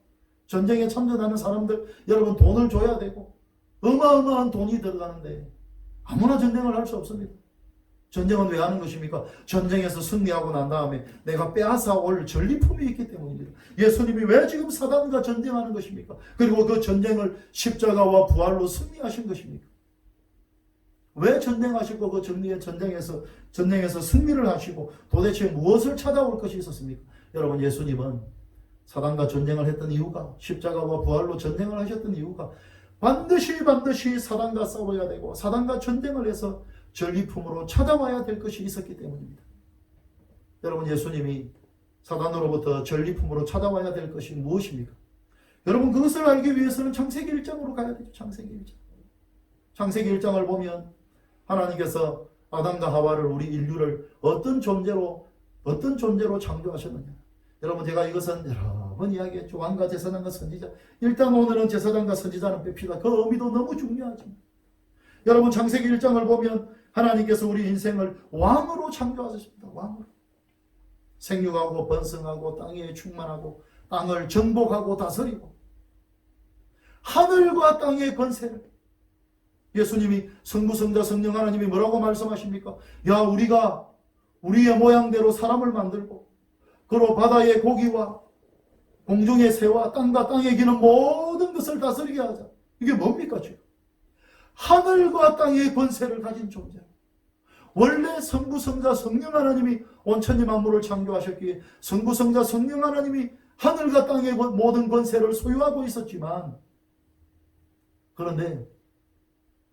전쟁에 참전하는 사람들, 여러분 돈을 줘야 되고 어마어마한 돈이 들어가는데 아무나 전쟁을 할 수 없습니다. 전쟁은 왜 하는 것입니까? 전쟁에서 승리하고 난 다음에 내가 빼앗아 올 전리품이 있기 때문입니다. 예수님이 왜 지금 사단과 전쟁하는 것입니까? 그리고 그 전쟁을 십자가와 부활로 승리하신 것입니까? 왜 전쟁하시고 그 전쟁에서 승리를 하시고 도대체 무엇을 찾아올 것이 있었습니까? 여러분, 예수님은 사단과 전쟁을 했던 이유가, 십자가와 부활로 전쟁을 하셨던 이유가 반드시 사단과 싸워야 되고 사단과 전쟁을 해서 전리품으로 찾아와야 될 것이 있었기 때문입니다. 여러분, 예수님이 사단으로부터 전리품으로 찾아와야 될 것이 무엇입니까? 여러분, 그것을 알기 위해서는 창세기 1장으로 가야 되죠. 창세기 1장. 창세기 1장을 보면 하나님께서 아담과 하와를, 우리 인류를 어떤 존재로 창조하셨느냐. 여러분, 제가 이것은 여러 번 이야기했죠. 왕과 제사장과 선지자. 일단 오늘은 제사장과 선지자는 뺍시다. 그 의미도 너무 중요하지만 여러분, 창세기 1장을 보면 하나님께서 우리 인생을 왕으로 창조하셨습니다. 왕으로. 생육하고 번성하고 땅에 충만하고 땅을 정복하고 다스리고 하늘과 땅의 권세를, 예수님이 성부, 성자, 성령 하나님이 뭐라고 말씀하십니까? 야, 우리가 우리의 모양대로 사람을 만들고 그로 바다의 고기와 공중의 새와 땅과 땅에 기는 모든 것을 다스리게 하자. 이게 뭡니까 지금? 하늘과 땅의 권세를 가진 존재. 원래 성부, 성자, 성령 하나님이 온천지 만물을 창조하셨기에 성부, 성자, 성령 하나님이 하늘과 땅의 모든 권세를 소유하고 있었지만, 그런데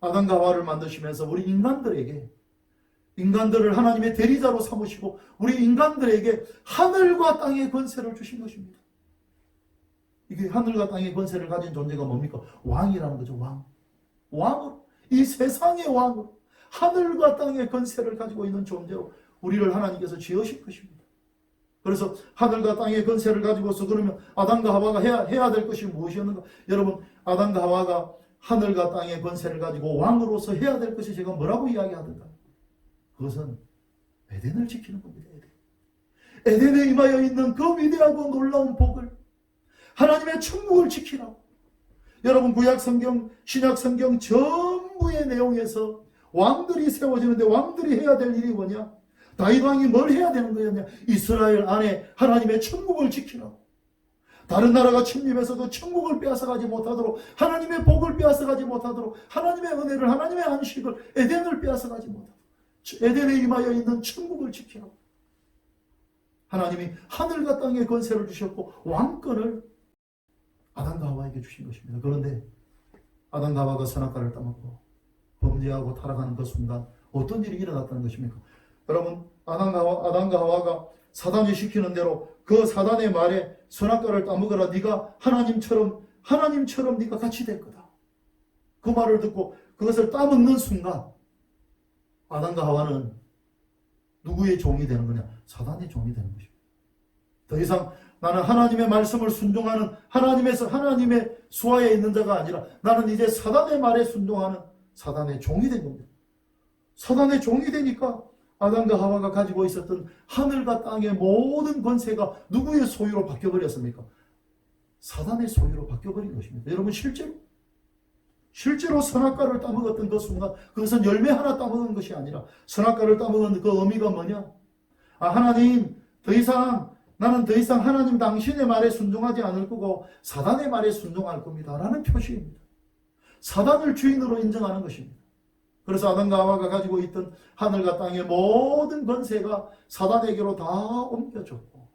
아담과 하와를 만드시면서 우리 인간들을 하나님의 대리자로 삼으시고 우리 인간들에게 하늘과 땅의 권세를 주신 것입니다. 이게 하늘과 땅의 권세를 가진 존재가 뭡니까? 왕이라는 거죠. 왕으로, 이 세상의 왕으로, 하늘과 땅의 권세를 가지고 있는 존재로 우리를 하나님께서 지으신 것입니다. 그래서 하늘과 땅의 권세를 가지고서 그러면 아담과 하와가 해야 될 것이 무엇이었는가? 여러분, 아담과 하와가 하늘과 땅의 권세를 가지고 왕으로서 해야 될 것이 제가 뭐라고 이야기하던가? 그것은 에덴을 지키는 겁니다. 에덴에 임하여 있는 그 위대하고 놀라운 복을, 하나님의 천국을 지키라고. 여러분, 구약 성경, 신약 성경 전부의 내용에서 왕들이 세워지는데 왕들이 해야 될 일이 뭐냐? 다윗 왕이 뭘 해야 되는 거였냐? 이스라엘 안에 하나님의 천국을 지키라고. 다른 나라가 침입해서도 천국을 빼앗아가지 못하도록, 하나님의 복을 빼앗아가지 못하도록, 하나님의 은혜를, 하나님의 안식을, 에덴을 빼앗아가지 못하도록 에덴에 임하여 있는 천국을 지키라고. 하나님이 하늘과 땅의 권세를 주셨고 왕권을 아담과 하와에게 주신 것입니다. 그런데 아담과 하와가 선악과를 따먹고 범죄하고 타락하는 그 순간 어떤 일이 일어났다는 것입니까? 여러분, 아담과 하와가 사단이 시키는 대로 그 사단의 말에 선악과를 따먹으라, 네가 하나님처럼 네가 같이 될 거다. 그 말을 듣고 그것을 따먹는 순간 아담과 하와는 누구의 종이 되는 거냐? 사단의 종이 되는 것입니다. 더 이상 나는 하나님의 말씀을 순종하는 하나님의 수하에 있는 자가 아니라 나는 이제 사단의 말에 순종하는 사단의 종이 된 겁니다. 사단의 종이 되니까 아담과 하와가 가지고 있었던 하늘과 땅의 모든 권세가 누구의 소유로 바뀌어버렸습니까? 사단의 소유로 바뀌어버린 것입니다. 여러분, 실제로 선악과를 따먹었던 그 순간, 그것은 열매 하나 따먹은 것이 아니라 선악과를 따먹은 그 의미가 뭐냐? 하나님, 나는 더 이상 하나님 당신의 말에 순종하지 않을 거고 사단의 말에 순종할 겁니다 라는 표시입니다. 사단을 주인으로 인정하는 것입니다. 그래서 아담과 하와가 가지고 있던 하늘과 땅의 모든 권세가 사단에게로 다 옮겨졌고,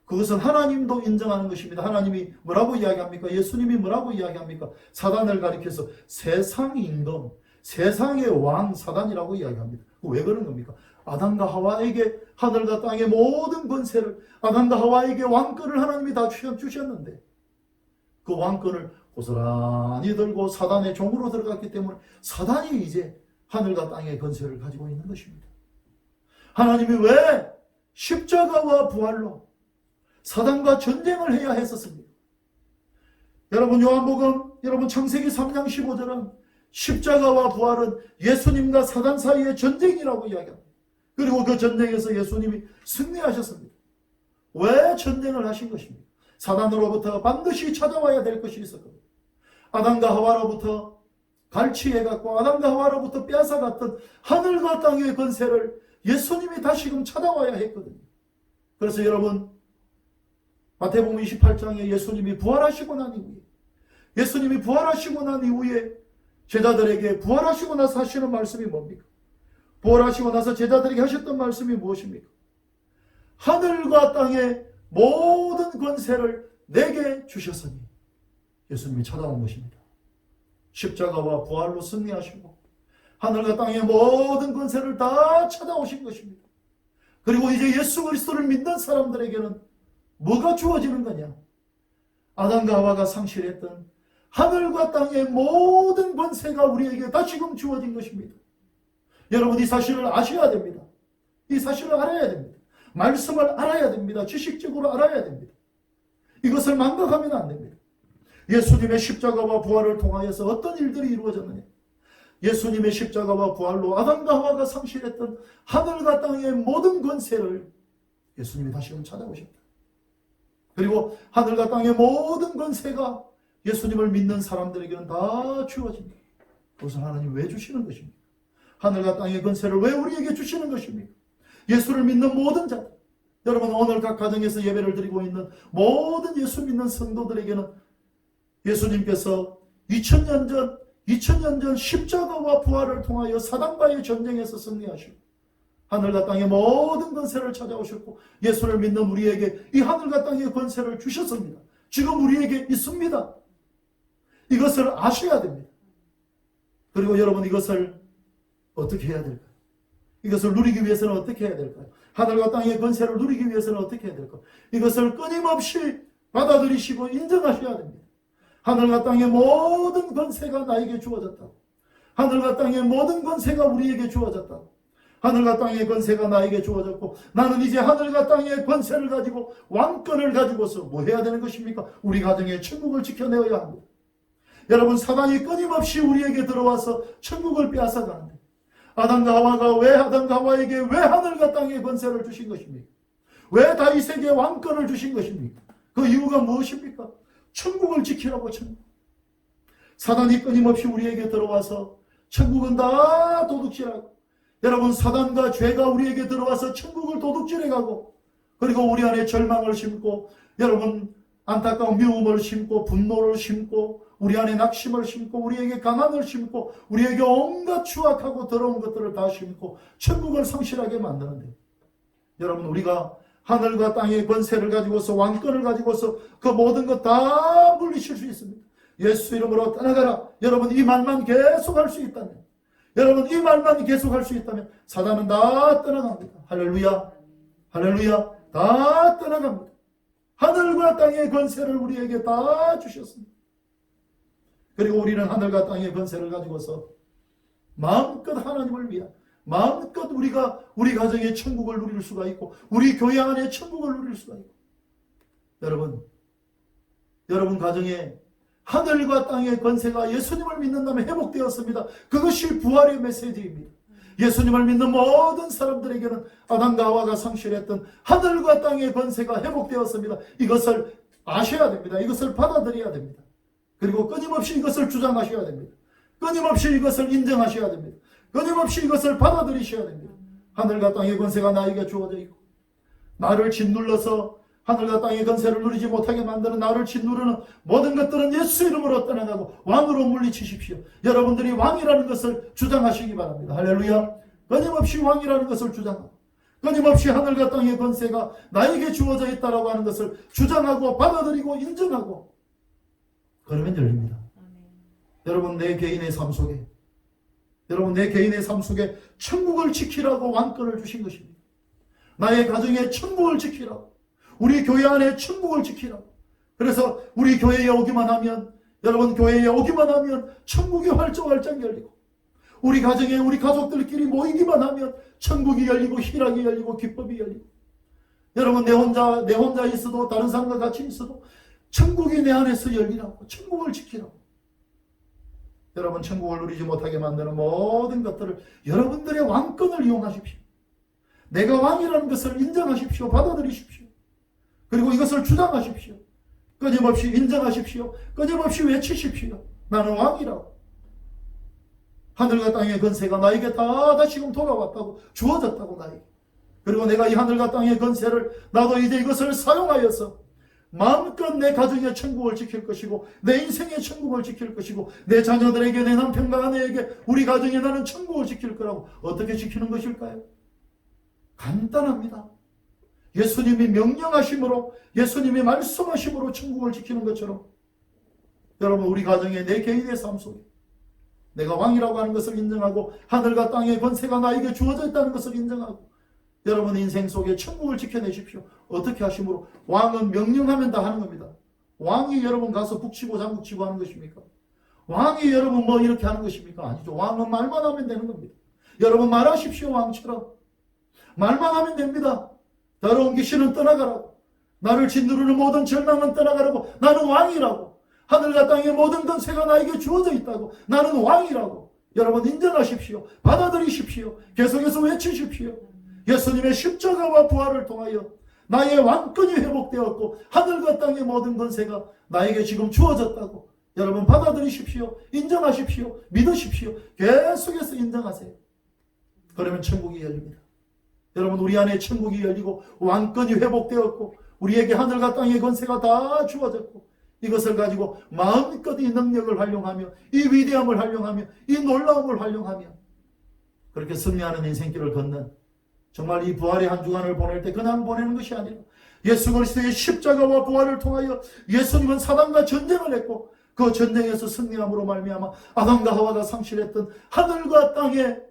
그것은 하나님도 인정하는 것입니다. 하나님이 뭐라고 이야기합니까? 예수님이 뭐라고 이야기합니까? 사단을 가리켜서 세상 임금, 세상의 왕 사단이라고 이야기합니다. 왜 그런 겁니까? 아담과 하와에게 하늘과 땅의 모든 권세를, 아담과 하와에게 왕권을 하나님이 다 주셨는데 그 왕권을 고스란히 들고 사단의 종으로 들어갔기 때문에 사단이 이제 하늘과 땅의 권세를 가지고 있는 것입니다. 하나님이 왜 십자가와 부활로 사단과 전쟁을 해야 했었습니까? 여러분 요한복음, 여러분 창세기 3장 15절은 십자가와 부활은 예수님과 사단 사이의 전쟁이라고 이야기합니다. 그리고 그 전쟁에서 예수님이 승리하셨습니다. 왜 전쟁을 하신 것입니까? 사단으로부터 반드시 찾아와야 될 것이 있었거든요. 아담과 하와로부터 갈취해갖고 아담과 하와로부터 빼앗아갔던 하늘과 땅의 권세를 예수님이 다시금 찾아와야 했거든요. 그래서 여러분 마태복음 28장에 예수님이 부활하시고 난 이후에 제자들에게 부활하시고 나서 하시는 말씀이 뭡니까? 부활하시고 나서 제자들에게 하셨던 말씀이 무엇입니까? 하늘과 땅의 모든 권세를 내게 주셨으니 예수님이 찾아온 것입니다. 십자가와 부활로 승리하시고 하늘과 땅의 모든 권세를 다 찾아오신 것입니다. 그리고 이제 예수 그리스도를 믿는 사람들에게는 뭐가 주어지는 거냐? 아담과 하와가 상실했던 하늘과 땅의 모든 권세가 우리에게 다시금 주어진 것입니다. 여러분 이 사실을 아셔야 됩니다. 이 사실을 알아야 됩니다. 말씀을 알아야 됩니다. 지식적으로 알아야 됩니다. 이것을 망각하면 안 됩니다. 예수님의 십자가와 부활을 통하여서 어떤 일들이 이루어졌느냐? 예수님의 십자가와 부활로 아담과 하와가 상실했던 하늘과 땅의 모든 권세를 예수님이 다시금 찾아오셨다. 그리고 하늘과 땅의 모든 권세가 예수님을 믿는 사람들에게는 다 주어집니다. 그것을 하나님 왜 주시는 것입니까? 하늘과 땅의 권세를 왜 우리에게 주시는 것입니까? 예수를 믿는 모든 자들, 여러분 오늘 각 가정에서 예배를 드리고 있는 모든 예수 믿는 성도들에게는 예수님께서 2000년 전 십자가와 부활을 통하여 사단과의 전쟁에서 승리하시고 하늘과 땅의 모든 권세를 찾아오셨고 예수를 믿는 우리에게 이 하늘과 땅의 권세를 주셨습니다. 지금 우리에게 있습니다. 이것을 아셔야 됩니다. 그리고 여러분 이것을 어떻게 해야 될까요? 이것을 누리기 위해서는 어떻게 해야 될까요? 하늘과 땅의 권세를 누리기 위해서는 어떻게 해야 될까요? 이것을 끊임없이 받아들이시고 인정하셔야 됩니다. 하늘과 땅의 모든 권세가 나에게 주어졌다고. 하늘과 땅의 모든 권세가 우리에게 주어졌다고. 하늘과 땅의 권세가 나에게 주어졌고 나는 이제 하늘과 땅의 권세를 가지고 왕권을 가지고서 뭐 해야 되는 것입니까? 우리 가정의 천국을 지켜내어야 합니다. 여러분 사단이 끊임없이 우리에게 들어와서 천국을 빼앗아가는데 아담과 하와가 왜 아담과 하와에게 왜 하늘과 땅의 권세를 주신 것입니까? 왜 다윗에게 왕권을 주신 것입니까? 그 이유가 무엇입니까? 천국을 지키라고. 천국. 사단이 끊임없이 우리에게 들어와서 천국은 다 도둑질하고 여러분 사단과 죄가 우리에게 들어와서 천국을 도둑질해가고 그리고 우리 안에 절망을 심고 여러분 안타까운 미움을 심고 분노를 심고 우리 안에 낙심을 심고 우리에게 가난을 심고 우리에게 온갖 추악하고 더러운 것들을 다 심고 천국을 상실하게 만드는데 여러분 우리가 하늘과 땅의 권세를 가지고서 왕권을 가지고서 그 모든 것 다 물리칠 수 있습니다. 예수 이름으로 떠나가라. 여러분 이 말만 계속할 수 있다면 여러분 이 말만 계속할 수 있다면 사단은 다 떠나갑니다. 할렐루야. 할렐루야. 다 떠나갑니다. 하늘과 땅의 권세를 우리에게 다 주셨습니다. 그리고 우리는 하늘과 땅의 권세를 가지고서 마음껏 하나님을 위한 마음껏 우리가 우리 가정의 천국을 누릴 수가 있고 우리 교회 안에 천국을 누릴 수가 있고 여러분 가정에 하늘과 땅의 권세가 예수님을 믿는다면 회복되었습니다. 그것이 부활의 메시지입니다. 예수님을 믿는 모든 사람들에게는 아담과 하와가 상실했던 하늘과 땅의 권세가 회복되었습니다. 이것을 아셔야 됩니다. 이것을 받아들여야 됩니다. 그리고 끊임없이 이것을 주장하셔야 됩니다. 끊임없이 이것을 인정하셔야 됩니다. 끊임없이 이것을 받아들이셔야 됩니다. 하늘과 땅의 권세가 나에게 주어져 있고 나를 짓눌러서 하늘과 땅의 권세를 누리지 못하게 만드는 나를 짓누르는 모든 것들은 예수 이름으로 떠나가고 왕으로 물리치십시오. 여러분들이 왕이라는 것을 주장하시기 바랍니다. 할렐루야. 끊임없이 왕이라는 것을 주장하고 끊임없이 하늘과 땅의 권세가 나에게 주어져 있다라고 하는 것을 주장하고 받아들이고 인정하고 그러면 열립니다. 여러분 내 개인의 삶 속에 천국을 지키라고 왕권을 주신 것입니다. 나의 가정에 천국을 지키라고 우리 교회 안에 천국을 지키라고. 그래서 우리 교회에 오기만 하면 여러분 교회에 오기만 하면 천국이 활짝활짝 열리고 우리 가정에 우리 가족들끼리 모이기만 하면 천국이 열리고 희락이 열리고 기쁨이 열리고, 여러분 내 혼자 있어도 다른 사람과 같이 있어도 천국이 내 안에서 열리라고, 천국을 지키라고. 여러분 천국을 누리지 못하게 만드는 모든 것들을 여러분들의 왕권을 이용하십시오. 내가 왕이라는 것을 인정하십시오. 받아들이십시오. 그리고 이것을 주장하십시오. 끊임없이 인정하십시오. 끊임없이 외치십시오. 나는 왕이라고. 하늘과 땅의 권세가 나에게 다 다시금 돌아왔다고, 주어졌다고 나에게. 그리고 내가 이 하늘과 땅의 권세를 나도 이제 이것을 사용하여서 마음껏 내 가정의 천국을 지킬 것이고, 내 인생의 천국을 지킬 것이고, 내 자녀들에게, 내 남편과 아내에게, 우리 가정에 나는 천국을 지킬 거라고. 어떻게 지키는 것일까요? 간단합니다. 예수님이 명령하심으로, 예수님이 말씀하심으로 천국을 지키는 것처럼, 여러분 우리 가정의 내 개인의 삶 속에 내가 왕이라고 하는 것을 인정하고, 하늘과 땅의 권세가 나에게 주어져 있다는 것을 인정하고, 여러분 인생 속에 천국을 지켜내십시오. 어떻게 하심으로? 왕은 명령하면 다 하는 겁니다. 왕이 여러분 가서 북치고 장구치고 하는 것입니까? 왕이 여러분 뭐 이렇게 하는 것입니까? 아니죠. 왕은 말만 하면 되는 겁니다. 여러분 말하십시오. 왕처럼 말만 하면 됩니다. 더러운 귀신은 떠나가라고, 나를 짓누르는 모든 절망은 떠나가라고, 나는 왕이라고, 하늘과 땅의 모든 권세가 나에게 주어져 있다고, 나는 왕이라고. 여러분 인정하십시오. 받아들이십시오. 계속해서 외치십시오. 예수님의 십자가와 부활을 통하여 나의 왕권이 회복되었고, 하늘과 땅의 모든 권세가 나에게 지금 주어졌다고. 여러분 받아들이십시오. 인정하십시오. 믿으십시오. 계속해서 인정하세요. 그러면 천국이 열립니다. 여러분 우리 안에 천국이 열리고 왕권이 회복되었고, 우리에게 하늘과 땅의 권세가 다 주어졌고, 이것을 가지고 마음껏 이 능력을 활용하며, 이 위대함을 활용하며, 이 놀라움을 활용하며 그렇게 승리하는 인생길을 걷는, 정말 이 부활의 한 주간을 보낼 때 그냥 보내는 것이 아니라 예수 그리스도의 십자가와 부활을 통하여 예수님은 사단과 전쟁을 했고, 그 전쟁에서 승리함으로 말미암아 아담과 하와가 상실했던 하늘과 땅의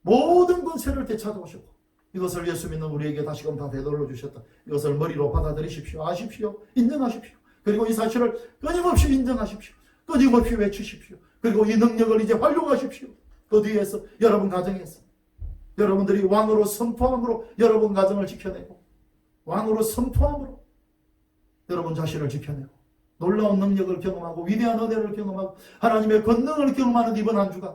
모든 권세를 되찾아오셨고, 이것을 예수 믿는 우리에게 다시금 다 되돌려 주셨다. 이것을 머리로 받아들이십시오. 아십시오. 인정하십시오. 그리고 이 사실을 끊임없이 인정하십시오. 끊임없이 외치십시오. 그리고 이 능력을 이제 활용하십시오. 그 뒤에서 여러분 가정에서 여러분들이 왕으로 선포함으로 여러분 가정을 지켜내고, 왕으로 선포함으로 여러분 자신을 지켜내고, 놀라운 능력을 경험하고, 위대한 은혜를 경험하고, 하나님의 권능을 경험하는 이번 한 주간,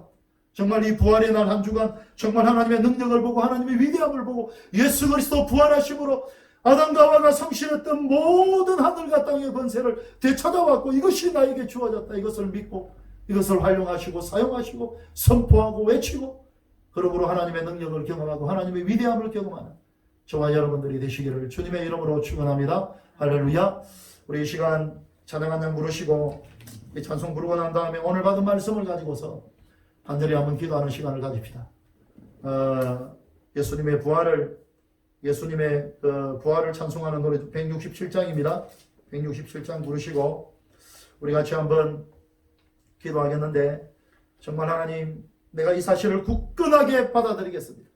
정말 이 부활의 날 한 주간 정말 하나님의 능력을 보고, 하나님의 위대함을 보고, 예수 그리스도 부활하심으로 아담과 하와가 상실했던 모든 하늘과 땅의 권세를 되찾아왔고, 이것이 나에게 주어졌다. 이것을 믿고, 이것을 활용하시고 사용하시고 선포하고 외치고, 그러므로 하나님의 능력을 경험하고 하나님의 위대함을 경험하는 저와 여러분들이 되시기를 주님의 이름으로 축원합니다. 할렐루야. 우리 이 시간 찬양 한 장 부르시고, 이 찬송 부르고 난 다음에 오늘 받은 말씀을 가지고서 간절히 한번 기도하는 시간을 가집시다. 예수님의 부활을 찬송하는 노래 167장입니다. 167장 부르시고 우리 같이 한번 기도하겠는데, 정말 하나님, 내가 이 사실을 굳건하게 받아들이겠습니다.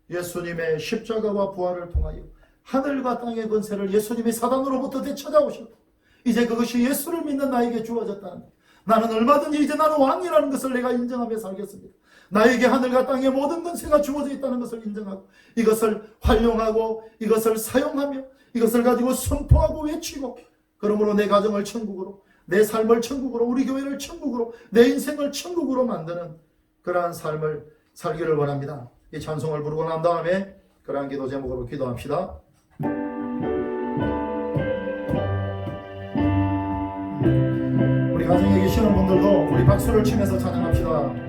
예수님의 십자가와 부활을 통하여 하늘과 땅의 권세를 예수님이 사단으로부터 되찾아오셨고, 이제 그것이 예수를 믿는 나에게 주어졌다는 것. 나는 얼마든지 이제 나는 왕이라는 것을 내가 인정하며 살겠습니다. 나에게 하늘과 땅의 모든 권세가 주어져 있다는 것을 인정하고, 이것을 활용하고, 이것을 사용하며, 이것을 가지고 선포하고 외치고, 그러므로 내 가정을 천국으로, 내 삶을 천국으로, 우리 교회를 천국으로, 내 인생을 천국으로 만드는 그러한 삶을 살기를 원합니다. 이 찬송을 부르고 난 다음에 그러한 기도 제목으로 기도합시다. 우리 가정에 계시는 분들도 우리 박수를 치면서 찬양합시다.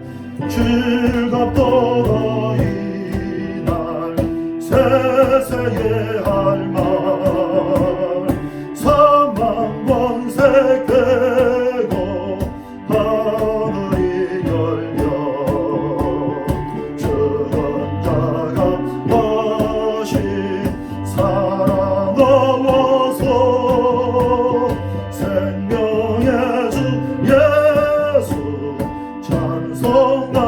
즐겁도다 이날 세세에 할 말, 사망 권세 깨고 하늘이 열려 죽은 자가 다시 살아나와서 생명의 주 예수 찬송하도다.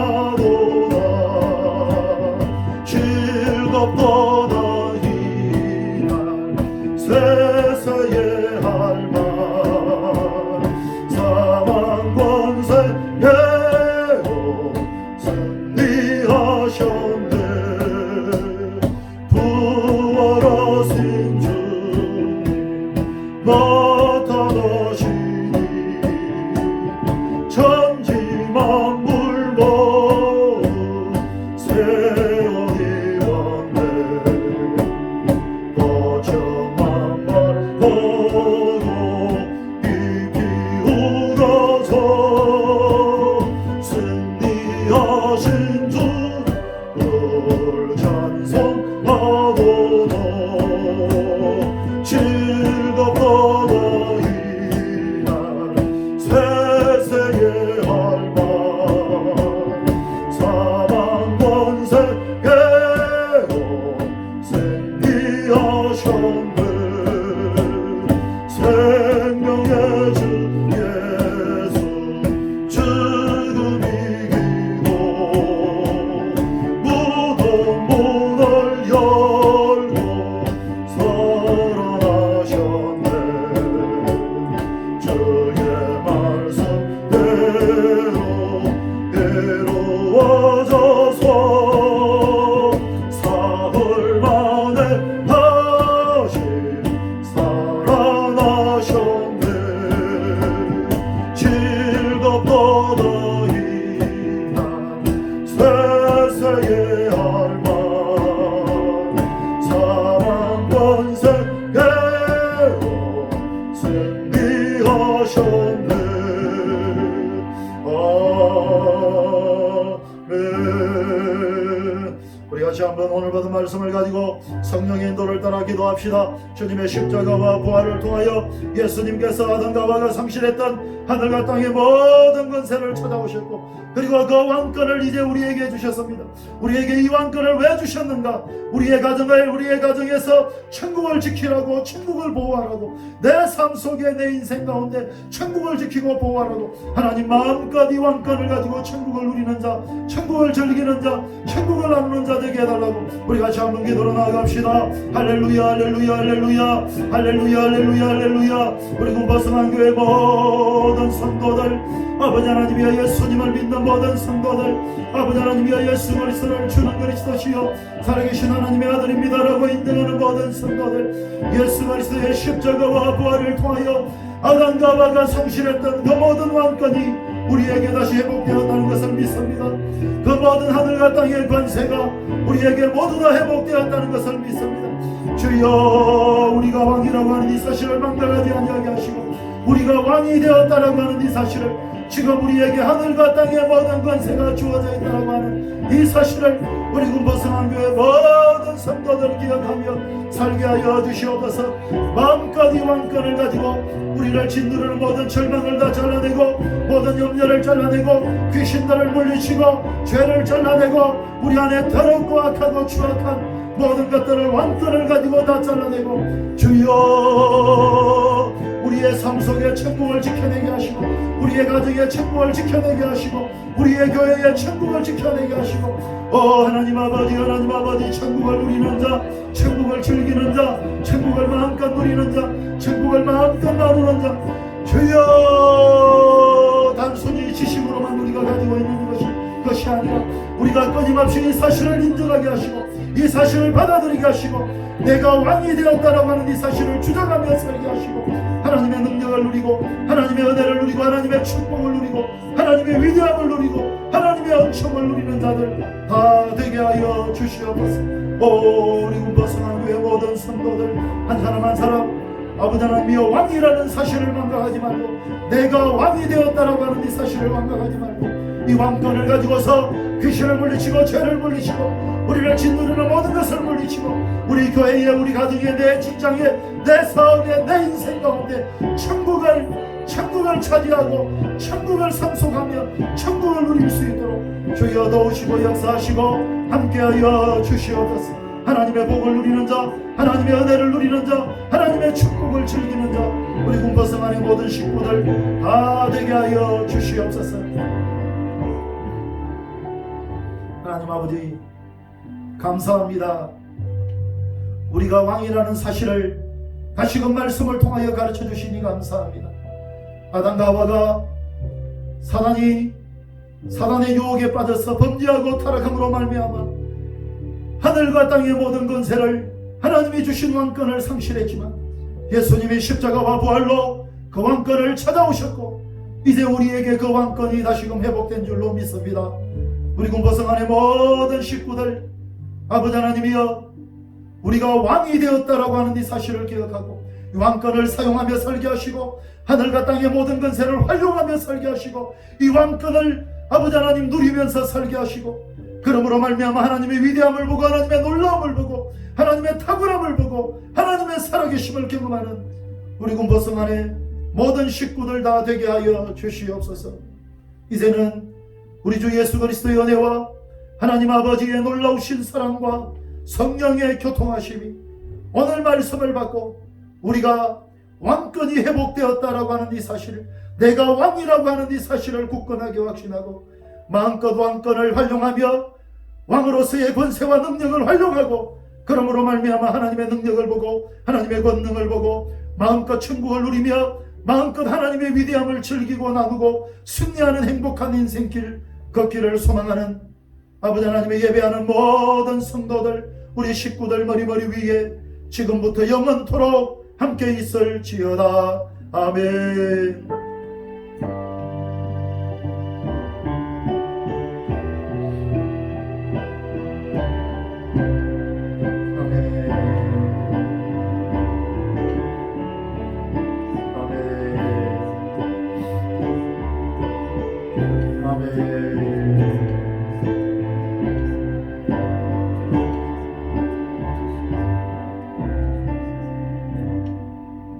즐겁도다 이날 나타나시니 천지 만물 모두 세어이 왔네 거창한 말 고도 깊이 울어서 승리하신 주를 찬송하도록 즐겁도다 이날 세세의 할망 사망 권세 깨고 승리하셨네 생명의 주 예수 죽음 이기고 무덤 문을 열고 살아나셨네 주의 말씀대로 괴로워져서 사흘 만에 다시 살아나셨네 즐겁도다 이날 세세의 할망 사망 권세 깨고 승리하셨네 아멘. 우리 같이 한번 오늘 받은 말씀을 가지고 성령의 인도를 따라 기도합시다. 주님의 십자가와 부활을 통하여 예수님께서 아담과 하와가 상실했던 하늘과 땅의 모든 권세를 찾아오셨고 그리고 그 왕권을 이제 우리에게 주셨습니다. 우리에게 이 왕권을 왜 주셨는가? 우리의 가정에서 천국을 지키라고, 천국을 보호하라고, 내 삶 속에 내 인생 가운데 천국을 지키고 보호하라고 하나님 마음껏 이 왕권을 가지고 천국을 누리는 자, 천국을 즐기는 자, 천국을 나누는 자 되게 해달라고 우리 같이 한번 기도로 나아갑시다. 할렐루야 할렐루야 할렐루야 할렐루야 할렐루야 할렐루야. 우리 군버스만 교회 모든 성도들 아버지 하나님이여 예수님을 믿는 모든 성도들 아버지 하나님이여 예수 그리스도를 주는 그리스도시여 살아계신 하나님의 아들입니다라고 인정하는 모든 성도들 예수 그리스도의 십자가와 부활을 통하여 아담과 하와가 상실했던 그 모든 왕권이 우리에게 다시 회복되었다는 것을 믿습니다. 그 모든 하늘과 땅의 권세가 우리에게 모두 다 회복되었다는 것을 믿습니다. 주여 우리가 왕이라고 하는 이 사실을 망각하지 아니하게 하시고 우리가 왕이 되었다라고 하는 이 사실을 지금 우리에게 하늘과 땅의 모든 권세가 주어져 있다고 하는 이 사실을 우리 군버스만교회 모든 성도들 기억하며 살게 하여 주시옵소서. 마음껏 이 왕권을 가지고 우리를 짓누르는 모든 절망을 다 잘라내고 모든 염려를 잘라내고 귀신들을 물리치고 죄를 잘라내고 우리 안에 더럽고 악하고 추악한 모든 것들을 왕권을 가지고 다 잘라내고 주여 우리의 삶 속에 천국을 지켜내게 하시고 우리의 가정에 천국을 지켜내게 하시고 우리의 교회에 천국을 지켜내게 하시고 하나님 아버지 천국을 누리는 자 천국을 즐기는 자 천국을 마음껏 누리는 자 천국을 마음껏 나누는 자 주여 단순히 지식으로만 우리가 가지고 있는 것이 아니라 우리가 끊임없이 이 사실을 인정하게 하시고 이 사실을 받아들이게 하시고 내가 왕이 되었다라고 하는 이 사실을 주장하며 살게 하시고 하나님의 능력을 누리고 하나님의 은혜를 누리고 하나님의 축복을 누리고 하나님의 위대함을 누리고 하나님의 은총을 누리는 자들 다 되게 하여 주시옵소서. 우리 군버스만교회 모든 성도들 한 사람 한 사람 아버지 하나님이여 왕이라는 사실을 망각하지 말고 내가 왕이 되었다라고 하는 이 사실을 망각하지 말고 이 왕권을 가지고서 귀신을 물리치고 죄를 물리치고 우리를 짓누르는 모든 것을 물리치고 우리 교회에 우리 가정에 내 직장에 내 사업에 내 인생 가운데 천국을 차지하고 천국을 상속하며 천국을 누릴 수 있도록 주여 도우시고 역사하시고 함께하여 주시옵소서. 하나님의 복을 누리는 자 하나님의 은혜를 누리는 자 하나님의 축복을 즐기는 자 우리 군버성 안의 모든 식구들 다 되게 하여 주시옵소서. 하나님 아버지 감사합니다. 우리가 왕이라는 사실을 다시금 말씀을 통하여 가르쳐 주시니 감사합니다. 아담과 하와가 사단의 유혹에 빠져서 범죄하고 타락함으로 말미암아 하늘과 땅의 모든 권세를 하나님이 주신 왕권을 상실했지만 예수님이 십자가와 부활로 그 왕권을 찾아오셨고 이제 우리에게 그 왕권이 다시금 회복된 줄로 믿습니다. 우리 군보성 안의 모든 식구들, 아버지 하나님이여, 우리가 왕이 되었다라고 하는 이 사실을 기억하고 이 왕권을 사용하며 살게 하시고 하늘과 땅의 모든 권세를 활용하며 살게 하시고 이 왕권을 아버지 하나님 누리면서 살게 하시고, 그러므로 말미암아 하나님의 위대함을 보고 하나님의 놀라움을 보고 하나님의 탁월함을 보고 하나님의 살아계심을 경험하는 우리 군보성 안에 모든 식구들 다 되게 하여 주시옵소서. 이제는 우리 주 예수 그리스도의 은혜와 하나님 아버지의 놀라우신 사랑과 성령의 교통하심이 오늘 말씀을 받고 우리가 왕권이 회복되었다라고 하는 이 사실, 내가 왕이라고 하는 이 사실을 굳건하게 확신하고 마음껏 왕권을 활용하며 왕으로서의 권세와 능력을 활용하고, 그러므로 말미암아 하나님의 능력을 보고 하나님의 권능을 보고 마음껏 천국을 누리며 마음껏 하나님의 위대함을 즐기고 나누고 승리하는 행복한 인생길 걷기를 소망하는 아버지 하나님의 예배하는 모든 성도들, 우리 식구들 머리머리 위에 지금부터 영원토록 함께 있을지어다. 아멘.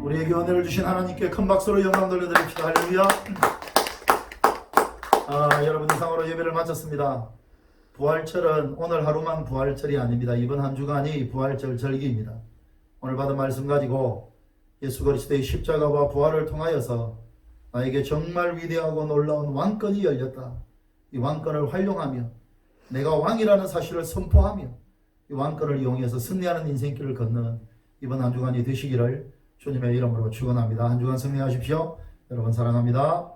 우리에게 은혜를 주신 하나님께 큰 박수로 영광 돌려드립시다. 할렐루야. 여러분, 이상으로 예배를 마쳤습니다. 부활절은 오늘 하루만 부활절이 아닙니다. 이번 한 주간이 부활절 절기입니다. 오늘 받은 말씀 가지고 예수 그리스도의 십자가와 부활을 통하여서 나에게 정말 위대하고 놀라운 왕권이 열렸다. 이 왕권을 활용하며 내가 왕이라는 사실을 선포하며 이 왕권을 이용해서 승리하는 인생길을 걷는 이번 한 주간이 되시기를 주님의 이름으로 축원합니다. 한 주간 승리하십시오. 여러분 사랑합니다.